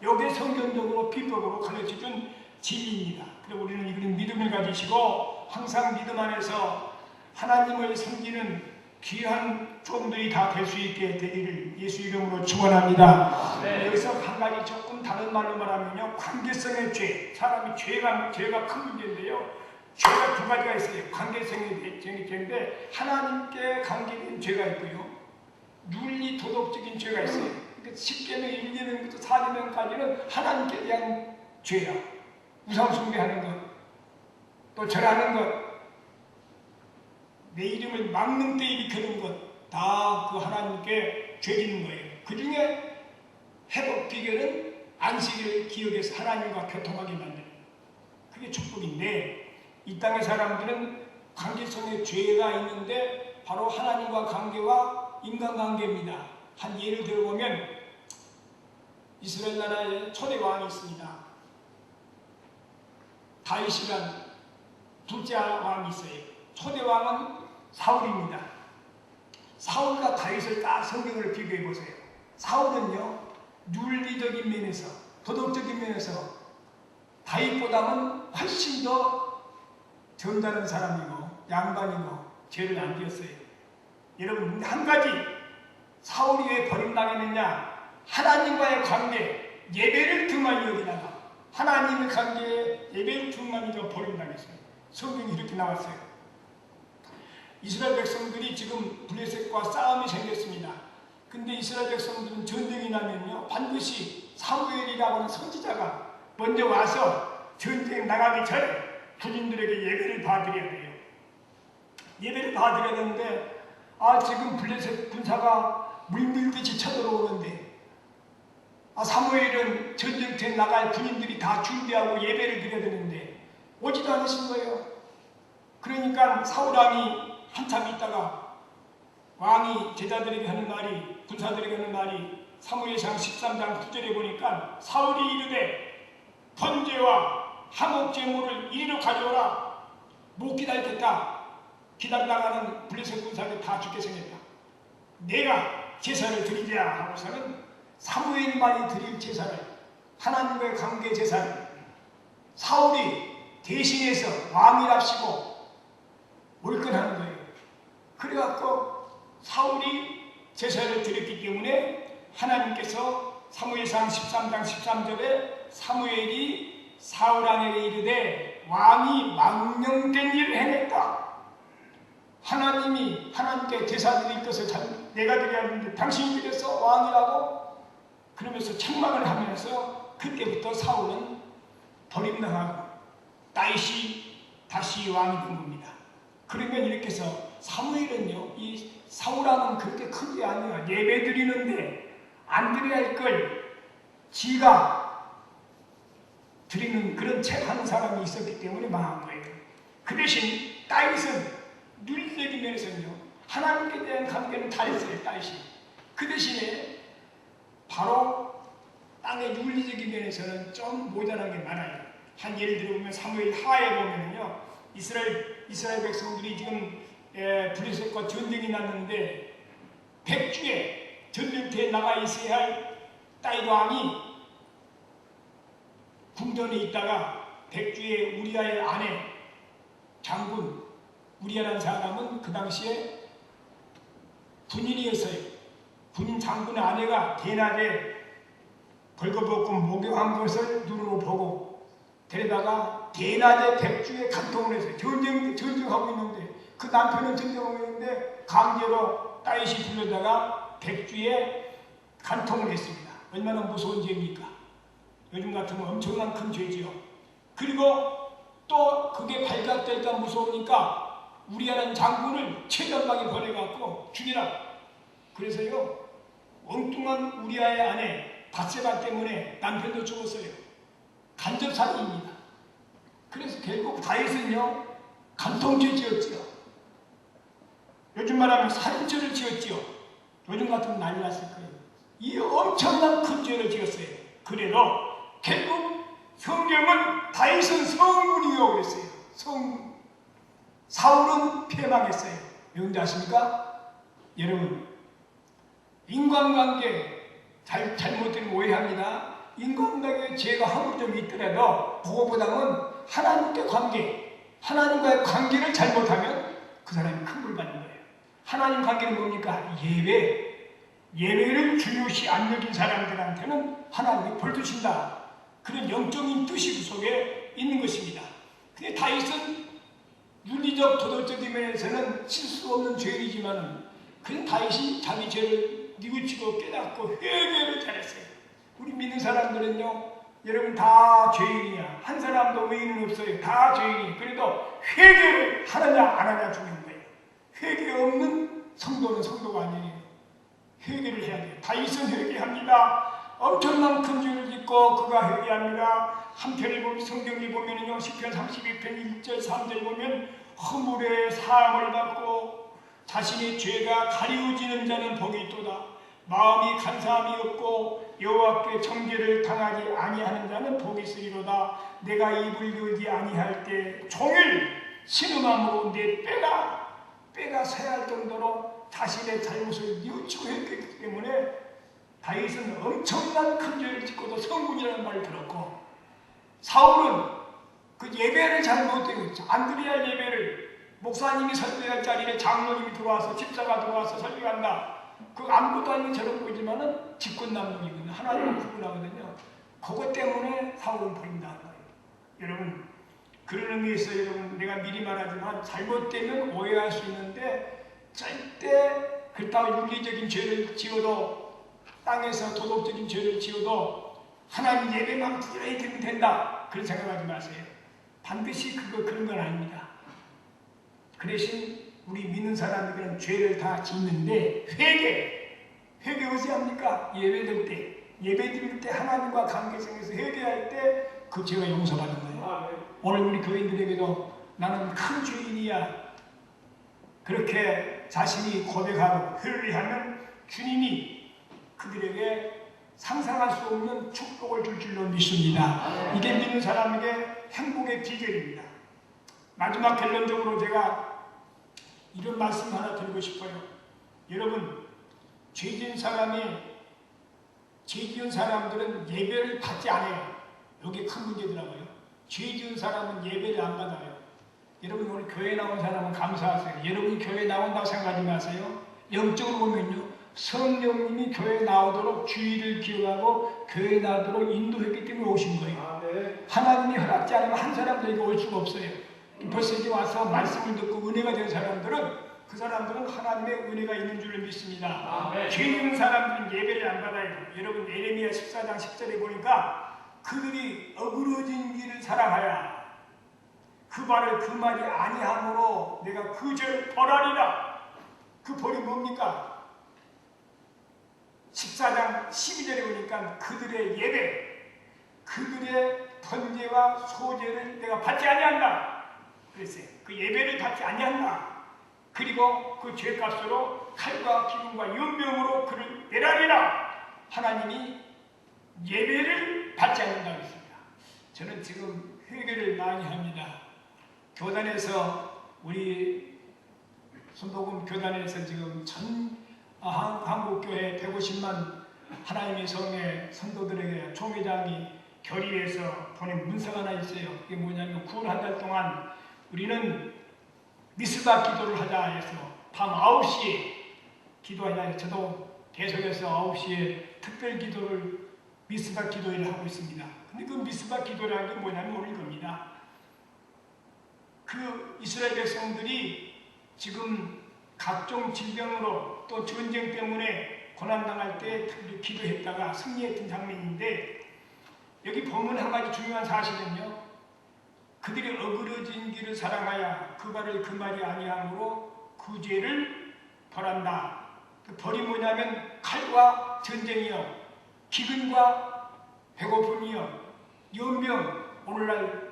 여기에 성경적으로 비법으로 가르쳐준 진리입니다. 그리고 우리는 이런 믿음을 가지시고 항상 믿음 안에서 하나님을 섬기는 귀한 종들이 다 될 수 있게 되기를 예수 이름으로 축원합니다. 네. 여기서 한 가지 조금 다른 말로 말하면요, 관계성의 죄. 사람이 죄가 큰 문제인데요. 죄가 두 가지가 있어요. 관계성의 죄인데 하나님께 관계된 죄가 있고요, 윤리 도덕적인 죄가 있어요. 그러니까 10계명, 1계명부터 4계명까지는 하나님께 대한 죄야. 우상 숭배하는 것, 또 절하는 것, 내 이름을 막는 때 일으키는 것, 다 그 하나님께 죄짓는 거예요. 그 중에 회복 비결은 안식일을 기억해서 하나님과 교통하게 만드는, 그게 축복인데, 이 땅의 사람들은 관계성의 죄가 있는데 바로 하나님과 관계와 인간관계입니다. 한 예를 들어보면 이스라엘 나라에 초대 왕이 있습니다. 다윗이란 둘째 왕이 있어요. 초대 왕은 사울입니다. 사울과 다윗을 딱 성경을 비교해 보세요. 사울은요, 윤리적인 면에서, 도덕적인 면에서 다윗보다는 훨씬 더 정다른 사람이고 양반이고 죄를 안 지었어요. 여러분, 한 가지 사울이 왜 버림당했느냐? 하나님과의 관계, 예배를 등한히 여기다가 하나님의 관계에 예배를 등한히 버림당했어요. 성경이 이렇게 나왔어요. 이스라엘 백성들이 지금 블레셋과 싸움이 생겼습니다. 근데 이스라엘 백성들은 전쟁이 나면요 반드시 사무엘이라고 하는 선지자가 먼저 와서 전쟁 나가기 전에 군인들에게 예배를 봐드려야 돼요. 예배를 봐드려야 되는데 지금 블레셋 군사가 물밀듯이 쳐들어오는데 사무엘은 전쟁터에 나갈 군인들이 다 준비하고 예배를 드려야 되는데 오지도 않으신 거예요. 그러니까 사울왕이 한참 있다가 왕이 제자들에게 하는 말이, 군사들에게 하는 말이 사무엘상 13장 9절에 보니까 사울이 이르되 번제와 한옥 제물을 이리로 가져오라. 못 기다리겠다. 기다리다가는 블레셋 군사들 다 죽게 생겼다. 내가 제사를 드리자 하고서는 사무엘만이 드릴 제사를, 하나님과의 관계 제사를 사울이 대신해서 왕이랍시고 몰근하는 거예요. 그래갖고 사울이 제사를 드렸기 때문에 하나님께서 사무엘상 13장 13절에 사무엘이 사울왕에게 이르되 왕이 망령된 일을 행했다. 하나님께 제사 드릴 것을 내가 드려야 하는데 당신이 드려서 왕이라고 그러면서 책망을 하면서 그때부터 사울은 버림당하고 다윗이 다시 왕이 된 겁니다. 그러면 이렇게 해서 사무엘은요, 이 사울왕은 그렇게 큰 게 아니야. 예배 드리는데 안 드려야 할 걸 지가 드리는 그런 책 하는 사람이 있었기 때문에 망한 거예요. 그 대신 다윗은 윤리적인 면에서는요, 하나님께 대한 관계는 잘했어요, 다윗이. 그 대신에 바로 땅의 윤리적인 면에서는 좀 모자란 게 많아요. 한 예를 들어보면 사무엘 하에 보면요, 이스라엘 백성들이 지금 블레셋과 전쟁이 났는데 100주에 전쟁터에 나가 있어야 할 다윗 왕이 궁전에 있다가 100주에 우리아의 아내 장군 우리아라는 사람은 그 당시에 군인이었어요. 군인 장군의 아내가 대낮에 벌거벗고 목욕한 것을 눈으로 보고 데려다가 대낮에 100주에 간통을 했어요. 전쟁하고 있는데 그 남편은 전쟁하고 있는데 강제로 다윗이 불러다가 100주에 간통을 했습니다. 얼마나 무서운 죄입니까? 요즘 같으면 엄청난 큰 죄지요. 그리고 또 그게 발각될까 무서우니까 우리아라는 장군을 최전방에 보내갖고 죽이라. 그래서요, 엉뚱한 우리아의 아내 바세바 때문에 남편도 죽었어요. 간접살인입니다. 그래서 결국 다윗은요, 간통죄 지었지요. 요즘 말하면 살인죄를 지었지요. 요즘 같으면 난리 났을 거예요. 이 엄청난 큰 죄를 지었어요. 그래도 결국 성경은 다윗은 성군이라고 그랬어요. 성군. 사울은 패망했어요. 여러분 아십니까? 여러분, 인간관계 잘못된 오해합니다. 인간관계에 죄가 한두 점 있더라도 그거보다는 하나님과의 관계, 하나님과의 관계를 잘못하면 그 사람이 큰 벌 받는 거예요. 하나님 관계는 뭡니까? 예배를 중요시 안 여긴 사람들한테는 하나님이 벌 주신다. 그런 영적인 뜻이 그 속에 있는 것입니다. 근데 다윗은 윤리적 도덕적인 면에서는 실수 없는 죄인이지만 그냥 다윗이 자기 죄를 뉘우치고 깨닫고 회개를 잘했어요. 우리 믿는 사람들은요, 여러분 다 죄인이야. 한 사람도 의인은 없어요. 다 죄인이. 그래도 회개를 하느냐 안 하느냐 중요한 거예요. 회개 없는 성도는 성도가 아니에요. 회개를 해야 돼요. 다윗은 회개합니다. 엄청난 큰 죄를 짓고 그가 회개합니다. 한편을 보면 성경을 보면은요, 시편 32편 1절 3절 보면 허물의 사함을 받고 자신의 죄가 가리워지는 자는 복이 있도다. 마음이 간사함이 없고 여호와께 정죄를 당하지 아니하는 자는 복이 있으리로다. 내가 입을 열지 아니할 때 종일 신음함으로 내 뼈가 쇠할 정도로 자신의 잘못을 뉘우치고 했기 때문에 다윗은 엄청난 큰 죄를 짓고도 성군이라는 말을 들었고, 사울은 그 예배를 잘못되고 있죠. 안 드려야 할 예배를 목사님이 설교할 자리에 장로님이 들어와서 집사가 들어와서 설교한다. 그 아무것도 아닌 저런 보이지만은 직권남용이거든요. 하나님은 구분하거든요. 그것 때문에 사울은 버린다는 거예요. 여러분, 그런 의미에서 여러분 내가 미리 말하지만 잘못되면 오해할 수 있는데 절대 그렇다고 윤리적인 죄를 지어도 땅에서 도덕적인 죄를 지어도 하나님 예배만 부지런히 드리면 된다 그런 생각하지 마세요. 반드시 그런 건 아닙니다. 그 대신 우리 믿는 사람들은 죄를 다 짓는데 회개 어찌 합니까? 예배 드릴 때 하나님과 관계성에서 회개할 때 그 죄가 용서받는 거예요. 오늘 우리 교인들에게도 나는 큰 죄인이야 그렇게 자신이 고백하고 회개하면 주님이 그들에게 상상할 수 없는 축복을 줄 줄로 믿습니다. 이게 믿는 사람에게 행복의 비결입니다. 마지막 결론적으로 제가 이런 말씀 하나 드리고 싶어요. 여러분, 죄 지은 사람들은 예배를 받지 않아요. 여기 큰 문제더라고요. 죄 지은 사람은 예배를 안 받아요. 여러분 오늘 교회 나온 사람은 감사하세요. 여러분이 교회 나온다고 생각하지 마세요. 영적으로 보면요. 성령님이 교회에 나오도록 주의를 기억하고 교회에 나오도록 인도했기 때문에 오신 거예요. 하나님이 허락지 않으면 한 사람도 여기 올 수가 없어요. 벌써 이제 와서 말씀을 듣고 은혜가 된 사람들은 그 사람들은 하나님의 은혜가 있는 줄을 믿습니다. 죄 있는 사람들은 예배를 안 받아요. 여러분 예레미야 14장 10절에 보니까 그들이 어그러진 길을 사랑하여 그 말이 아니함으로 내가 그 죄를 벌하리라. 그 벌이 뭡니까? 14장 12절에 보니까 그들의 예배, 그들의 번제와 소제를 내가 받지 아니한다. 그랬어요. 그 예배를 받지 아니한다. 그리고 그 죄값으로 칼과 기름과 연병으로 그를 멸하리라. 하나님이 예배를 받지 않는다고 했습니다. 저는 지금 회개를 많이 합니다. 교단에서 우리 순복음 교단에서 지금 한국교회 150만 하나님의 성의 성도들에게 총회장이 결의해서 보낸 문서가 하나 있어요. 이게 뭐냐면 9월 한 달 동안 우리는 미스바 기도를 하자 해서 밤 9시에 기도하자 해서 저도 계속해서 9시에 특별 기도를 미스바 기도회를 하고 있습니다. 근데 그 미스바 기도라는 게 뭐냐면 오늘 이겁니다. 그 이스라엘 백성들이 지금 각종 질병으로 또 전쟁 때문에 고난당할 때 특별히 기도했다가 승리했던 장면인데 여기 보면 한 가지 중요한 사실은요. 그들이 어그러진 길을 사랑하여 그 말이 아니함으로 그 죄를 벌한다. 그 벌이 뭐냐면 칼과 전쟁이요. 기근과 배고픔이요. 연병, 오늘날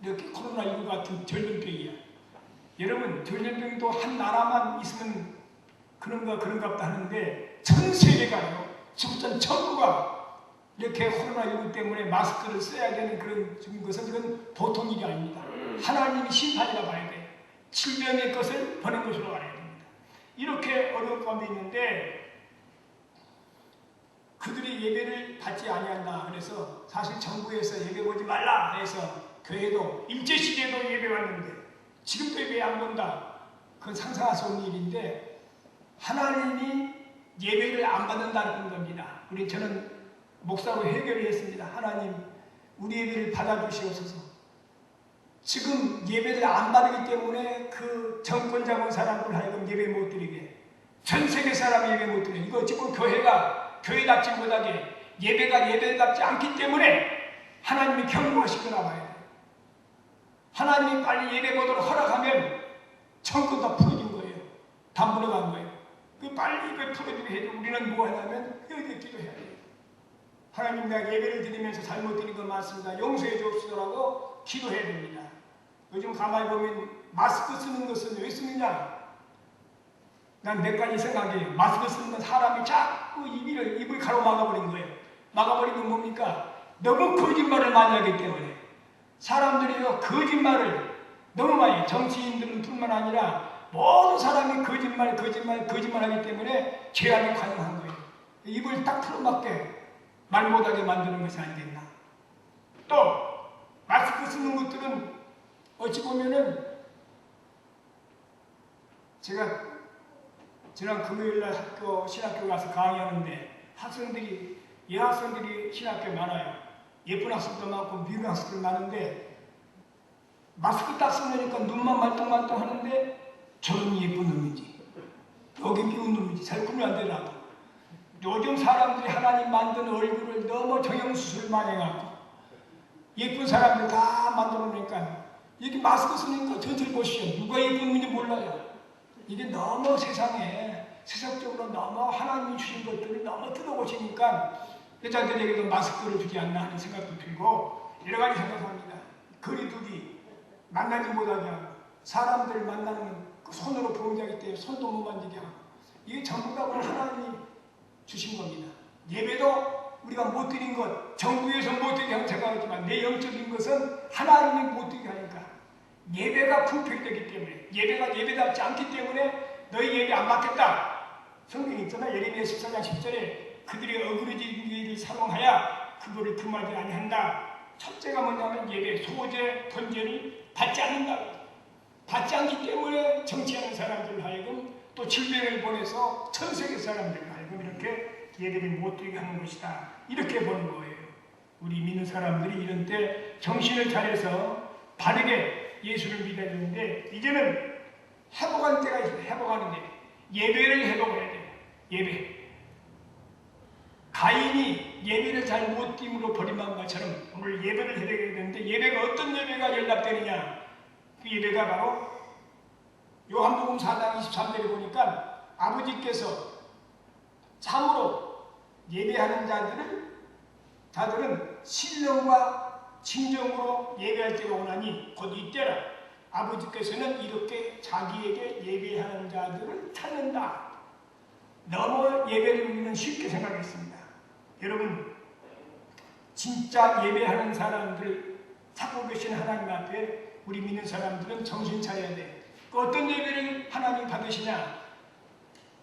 이렇게 코로나19 같은 전염병이야. 여러분 전염병도 한 나라만 있으면 그런가 하는데 전 세계가요. 지구촌 전부가 이렇게 코로나19 때문에 마스크를 써야 되는 그런 것은 그건 보통 일이 아닙니다. 하나님이 심판이라 봐야 돼. 질병의 것을 버는 것으로 알아야 됩니다. 이렇게 어려운 가운데 있는데 그들이 예배를 받지 아니한다. 그래서 사실 정부에서 예배 보지 말라 해서 교회도 일제시대에도 예배 왔는데 지금도 예배 안 본다. 그건 상상할 수 없는 일인데 하나님이 예배를 안 받는다는 겁니다. 저는 목사로 해결을 했습니다. 하나님 우리 예배를 받아주시옵소서. 지금 예배를 안 받기 때문에 그 정권 잡은 사람들 하여금 예배 못 드리게 전 세계 사람이 예배 못 드리게 이거 지금 교회가 교회답지 못하게 예배가 예배답지 않기 때문에 하나님이 경고하시고 나와야 돼요. 하나님이 빨리 예배 보도록 허락하면 정권 다 풀어진 거예요. 다 물어간 거예요. 빨리 이걸 풀어주게 해도 우리는 뭐 하냐면 회개 기도해야 돼요. 하나님 내가 예배를 드리면서 잘못 드린 것 맞습니다. 용서해 주옵소서라고 기도해야 됩니다. 요즘 가만히 보면 마스크 쓰는 것은 왜 쓰느냐? 난 몇 가지 생각해요. 마스크 쓰는 건 사람이 자꾸 입을 가로막아버린 거예요. 막아버린 건 뭡니까? 너무 거짓말을 많이 하기 때문에 사람들이 거짓말을 너무 많이 정치인들은 뿐만 아니라 모든 사람이 거짓말하기 때문에 죄악에 관여한 거예요. 입을 딱 틀어막게 말 못하게 만드는 것이 아니겠나. 또 마스크 쓰는 것들은 어찌 보면은 제가 지난 금요일날 신학교 가서 강의하는데 여학생들이 신학교에 많아요. 예쁜 학생도 많고 미운 학생도 많은데 마스크 딱 쓰려니까 눈만 말똥말똥 하는데 저런 예쁜 놈이지. 여기 비운 놈이지. 잘 꾸며 안 되나. 요즘 사람들이 하나님 만든 얼굴을 너무 정형수술 많이 해갖고 예쁜 사람들 다 만들어 놓으니까 이게 마스크 쓰니까 전체를 보시죠. 누가 예쁜 놈인지 몰라요. 이게 너무 세상에 세상적으로 너무 하나님이 주신 것들을 너무 뜯어보시니까 여자들에게도 마스크를 주지 않나 하는 생각도 들고 여러 가지 생각합니다. 거리두기, 만나지 못하게 하고 사람들 만나는 그 손으로 보호하기 때문에 손도 못 만지게 하고 이게 전부 다 우리 하나님이 주신 겁니다. 예배도 우리가 못 드린 것, 정부에서 못 드리게 하면 생각하지만 내 영적인 것은 하나님이 못 드리게 하니까 예배가 불평되기 때문에 예배가 예배답지 않기 때문에 너희 예배 안 받겠다. 성경에 있잖아. 예레미야 14장 10절에 그들이 어그러진 예를 사용하여 그거를 금하지 아니한다. 첫째가 뭐냐면 예배, 소제, 번제를 받지 않는다. 받지 않기 때문에 정치하는 사람들 하여금 또 질병을 보내서 전 세계 사람들 하여금 이렇게 예배를 못 드리게 하는 것이다. 이렇게 보는 거예요. 우리 믿는 사람들이 이런 때 정신을 차려서 바르게 예수를 믿어야 되는데 이제는 회복할 때가 있어요. 회복하는데 예배를 회복해야 돼요. 예배. 가인이 예배를 잘 못 드림으로 버림한 것처럼 오늘 예배를 해야 되는데 예배가 어떤 예배가 연락되느냐. 그 예배가 바로 요한복음 4장 23절에 보니까 아버지께서 참으로 예배하는 자들은 신령과 진정으로 예배할 때가 오나니 곧 이때라. 아버지께서는 이렇게 자기에게 예배하는 자들을 찾는다. 너무 예배를 우리는 쉽게 생각했습니다. 여러분 진짜 예배하는 사람들 찾고 계신 하나님 앞에 우리 믿는 사람들은 정신 차려야 돼. 그 어떤 예배를 하나님 받으시냐.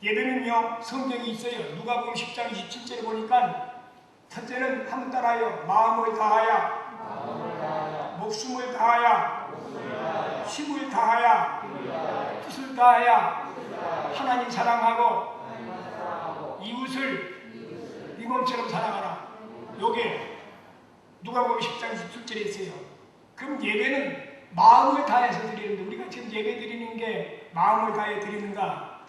예배는요 성경이 있어요. 누가복음 10장 27절에 보니까 첫째는 한번 따라하여 마음을 다하여 목숨을 다하여 힘을 다하여 뜻을 다하여 하나님 사랑하고 이웃을 네 몸처럼 사랑하라. 요게 누가복음 10장 27절에 있어요. 그럼 예배는 마음을 다해서 드리는데 우리가 지금 예배 드리는 게 마음을 다해 드리는가?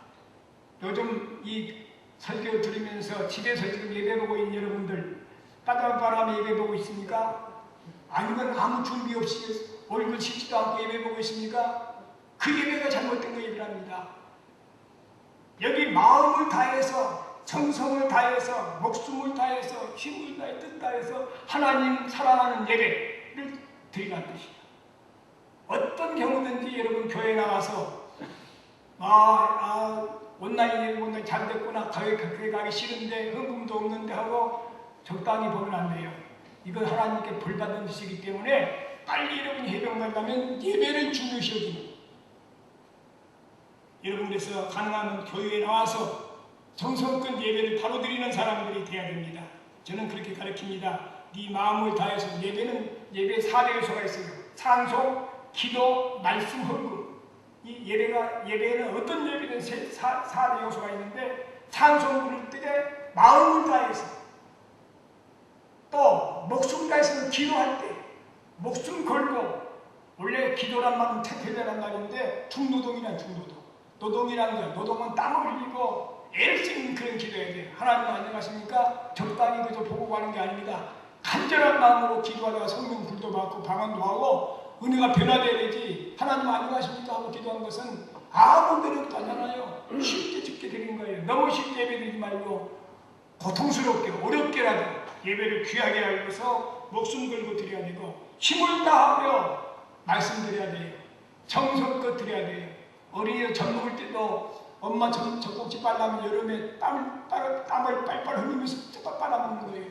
요즘 이 설교 들으면서 집에서 지금 예배 보고 있는 여러분들 따뜻한 바람에 예배 보고 있습니까? 아니면 아무 준비 없이 얼굴 씻지도 않고 예배 보고 있습니까? 그 예배가 잘못된 거 예배랍니다. 여기 마음을 다해서 정성을 다해서 목숨을 다해서 힘을 다해 뜻 다해서 하나님 사랑하는 예배를 드리라는 뜻이다. 어떤 경우든지 여러분 교회 나와서 온라인 예배 온라인 잘 됐구나 교회 가기 싫은데 헌금도 없는데 하고 적당히 보면 안 돼요. 이건 하나님께 벌받는 짓이기 때문에 빨리 여러분이 해병 가려면 예배를 중요시 여기는 여러분 그래서 가능하면 교회에 나와서 정성껏 예배를 바로 드리는 사람들이 돼야 됩니다. 저는 그렇게 가르칩니다. 네 마음을 다해서 예배는 예배 4대 요소가 있어요. 찬송, 기도, 말씀, 헌금. 이 예배에는 어떤 예배든 4대 요소가 있는데 찬송 부를 때 마음을 다해서 또 목숨 다해서 기도할 때 목숨 걸고 원래 기도란 말은 태태자란 말인데 중노동이란 중노동. 노동이라는 거예요. 노동은 땀을 흘리고 애를 쓰는 그런 기도해야 돼요. 하나님 안녕하십니까? 적당히 그저 보고 가는 게 아닙니다. 간절한 마음으로 기도하다가 성령 불도 받고 방언도 하고 은혜가 변화돼야 되지. 하나님 안녕하십니까? 하고 기도한 것은 아무 매력도 안 하나요. 쉽게 쉽게 드리는 거예요. 너무 쉽게 예배 드리지 말고 고통스럽게 어렵게라도 예배를 귀하게 알고서 목숨 걸고 드려야 되고 힘을 다하며 말씀드려야 돼요. 정성껏 드려야 돼요. 어린이들 젖 먹을 때도 엄마 젖꼭지 빨라면 여름에 땀을 빨빨 흘리면서 빨아먹는 거예요.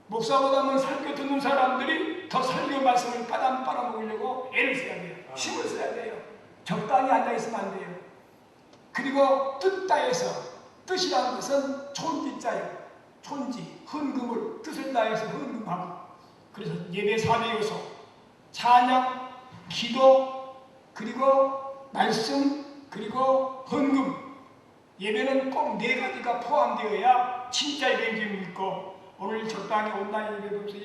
목사보다는 설교 듣는 사람들이 더 설교 말씀을 빨아먹으려고 애를 써야 돼요. 힘을 써야 돼요. 적당히 앉아있으면 안 돼요. 그리고 뜻 다해서 뜻이라는 것은 촌지자예요. 촌지, 헌금을 뜻을 다해서 헌금하고 그래서 예배 4대 요소 찬양, 기도, 그리고 말씀, 그리고 헌금. 예배는 꼭 4가지가 포함되어야 진짜 예배인 줄 믿고 오늘 적당히 온라인 예배 보면서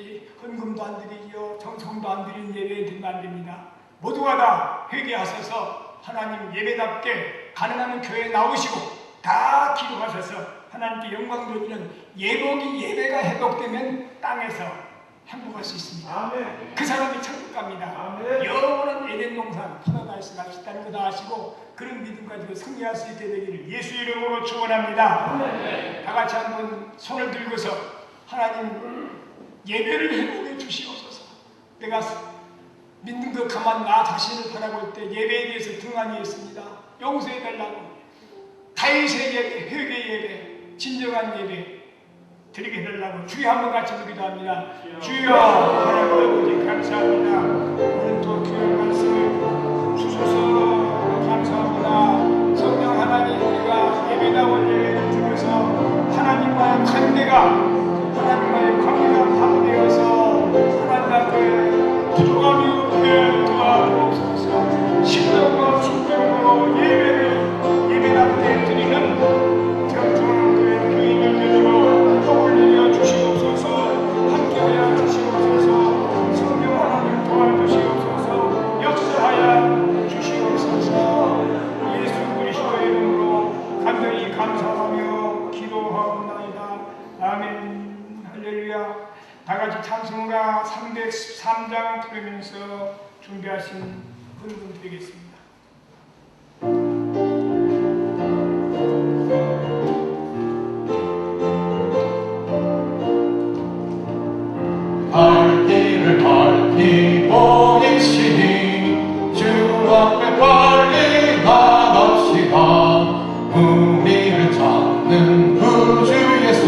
헌금도 안 드리지요 정성도 안 드리는 예배 드리면 안 됩니다. 모두가 다 회개하셔서 하나님 예배답게 가능하면 교회에 나오시고 다 기도하셔서 하나님께 영광 돌리는 예배가 회복되면 땅에서 행복할 수 있습니다. 아멘. 그 사람이 천국 갑니다. 아멘. 영원한 에덴 동산 파라다이스 갑시다는 거 다 아시고 그런 믿음 가지고 승리할 수 있게 되기를 예수 이름으로 축원합니다. 아멘. 다 같이 한번 손을 들고서 하나님 예배를 회복해 주시옵소서. 내가 믿는 그 가만 나 자신을 바라볼 때 예배에 대해서 등한히 했습니다. 용서해 달라고 다윗의 예배, 회개 예배, 진정한 예배 드리게 해달라고 주여 한번 같이 기도합니다. 주여 하나님 아버지 감사합니다. 오늘 또 귀한 말씀을 주셔서 감사합니다. 성령 하나님 우리가 예배다운 예배를 들어서 하나님과의 관계가 파괴되어서 하나님 앞에 부족함이 없게 도와주옵소서. 신령과 순종으로 예배답게 드리는 경주하는 교회 교인을 되도록 떠올려 주시옵소서. 함께하여 주시옵소서. 성령 하나님 도와주시옵소서. 역사하여 주시옵소서. 예수 그리스도의 이름으로 간절히 감사하며 기도하옵나이다. 아멘. 할렐루야. 다같이 찬송가 313장 부르면서 준비하신 헌금 드리겠습니다. 갈 길을 밝히 보이시니 주 앞에 빨리 나갑시다. 우리를 찾는 구주 예수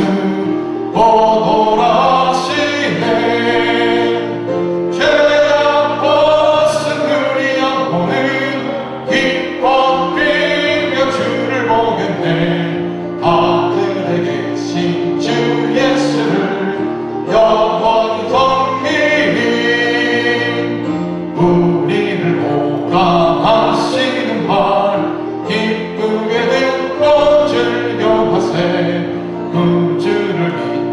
곧 오라시네. 죄악 벗은 우리 영혼은 기뻐 뛰며 주를 보겠네. 하늘에 계신 주 예수를 영원히 섬기리. 우리를 보라 하시는 말 기쁘게 듣고 즐겨하세. 구주를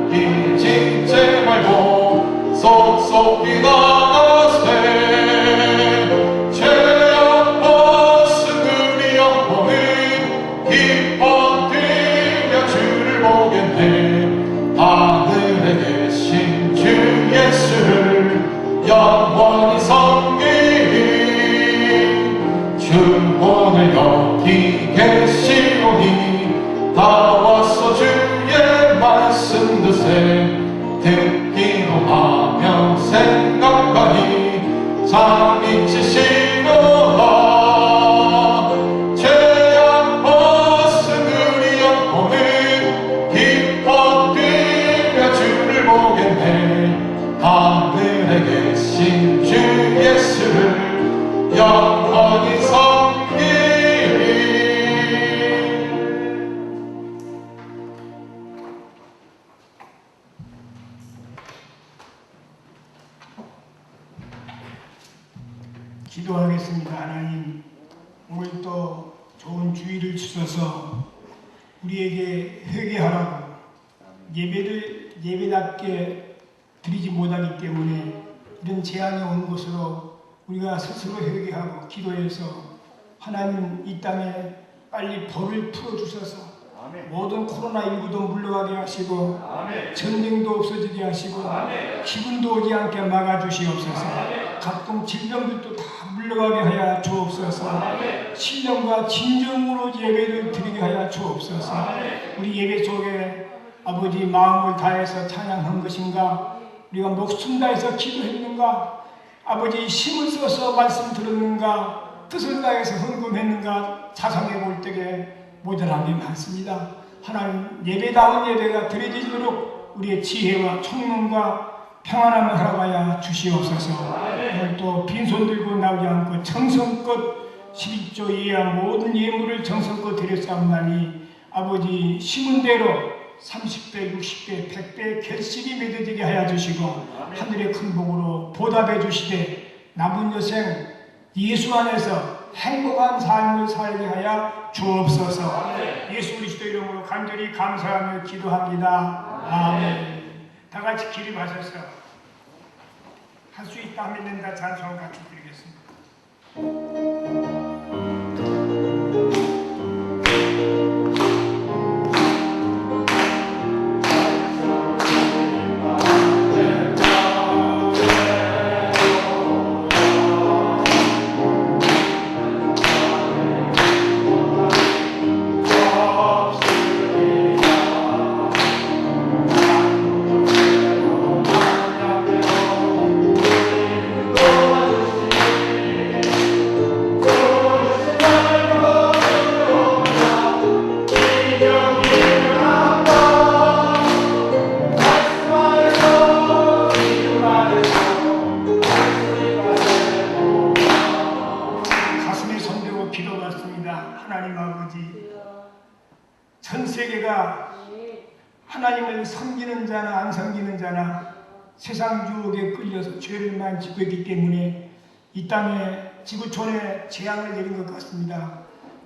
믿기 짓지 말고 속속히 나가세. 죄악 벗은 우리 영혼은 기뻐 뛰며 주를 보겠네. 하늘에 계신 주 예수를 영원히 섬기리. 주 오늘 여기 계시오니 다 와서 주의 말씀 드세. 듣기도 하며 생각하니 참 잊으시노라. 죄악 벗은 우리 영혼은 기뻐 뛰며 주를 보겠네. 하늘에 계신 주 예수를 영원히 섬기리. 기도하겠습니다. 하나님, 오늘 또 좋은 주의를 주셔서 우리에게 회개하라고 예배답게 드리지 못하기 때문에 이런 재앙이 온 것으로 우리가 스스로 회개하고 기도해서 하나님 이 땅에 빨리 벌을 풀어주셔서 모든 코로나19도 물러가게 하시고 전쟁도 없어지게 하시고 기근도 오지 않게 막아주시옵소서. 각종 질병들도 다 물러가게 하여 주옵소서. 신령과 진정으로 예배를 드리게 하여 주옵소서. 우리 예배 속에 아버지 마음을 다해서 찬양한 것인가, 우리가 목숨 다해서 기도했는가, 아버지 힘을 써서 말씀 들었는가, 뜻을 다해서 헌금했는가 자성해 볼 때에 모자란 게 많습니다. 하나님, 예배다운 예배가 드려지도록 우리의 지혜와 총명과 평안함을 허락하여 주시옵소서. 오늘 또 빈손 들고 나오지 않고 정성껏 11조 이하의 모든 예물을 정성껏 드렸사옵나니 아버지 심은 대로 30배, 60배, 100배 결실이 맺어지게 하여 주시고 하늘의 큰 복으로 보답해 주시되 남은 여생 예수 안에서 행복한 삶을 살게 하여 주옵소서. 예수 그리스도 이름으로 간절히 감사하며 기도합니다. 아멘. 다 같이 기립하셔서 할 수 있다 하면 된다 찬송 같이 드리겠습니다. 가슴에 손대고 기도받습니다. 하나님 아버지, 전 세계가 하나님을 섬기는 자나 안 섬기는 자나 세상 유혹에 끌려서 죄를 많이 짓고 있기 때문에 이 땅에 지구촌에 재앙을 내린 것 같습니다.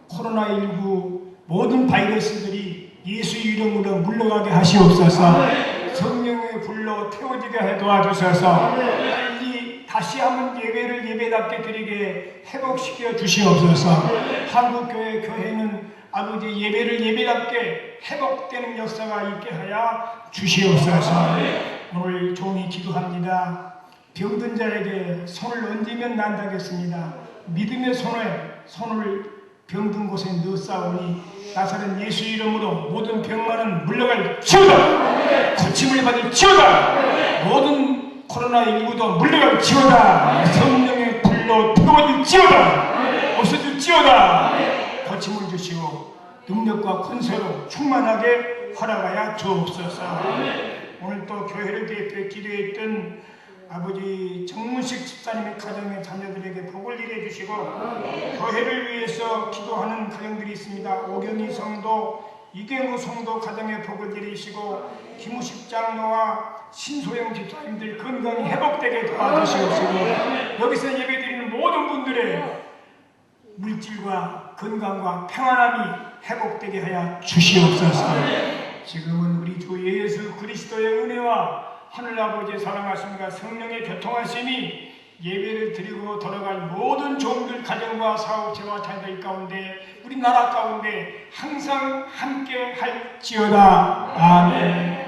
코로나19 모든 바이러스들이 예수 이름으로 물러가게 하시옵소서. 성령의 불로 태워지게 해 도와주셔서 빨리 다시 한번 예배를 예배답게 드리게 회복시켜 주시옵소서. 한국교회 교회는 아버지 예배를 예배답게 회복되는 역사가 있게 하여 주시옵소서. 오늘 종이 기도합니다. 병든 자에게 손을 얹으면 난다겠습니다. 믿음의 손을 병든 곳에 넣사오니 나사렛 예수 이름으로 모든 병만은 물러갈 지어다. 고침을 받을 지어다. 모든 코로나19도 물러갈 지어다. 성령의 불로 뜨거워질 지어다. 없어질 지어다. 고침을 주시고 능력과 권세로 충만하게 활약하여 주옵소서. 오늘 또 교회를 대표해 기도했던 아버지 정문식 집사님의 가정의 자녀들에게 복을 이루어 주시고 교회를 위해서 기도하는 가정들이 있습니다. 오경희 성도, 이경우 성도 가정의 복을 내리시고 김우식 장로와 신소영 집사님들 건강이 회복되게 도와주시옵시고 여기서 예배드리는 모든 분들의 물질과 건강과 평안함이 회복되게 하여 주시옵소서. 지금은 우리 주 예수 그리스도의 은혜와 하늘아버지의 사랑하심과 성령의 교통하심이 예배를 드리고 돌아갈 모든 종들 가정과 사업체와 자녀들 가운데 우리 나라 가운데 항상 함께 할지어다. 아멘.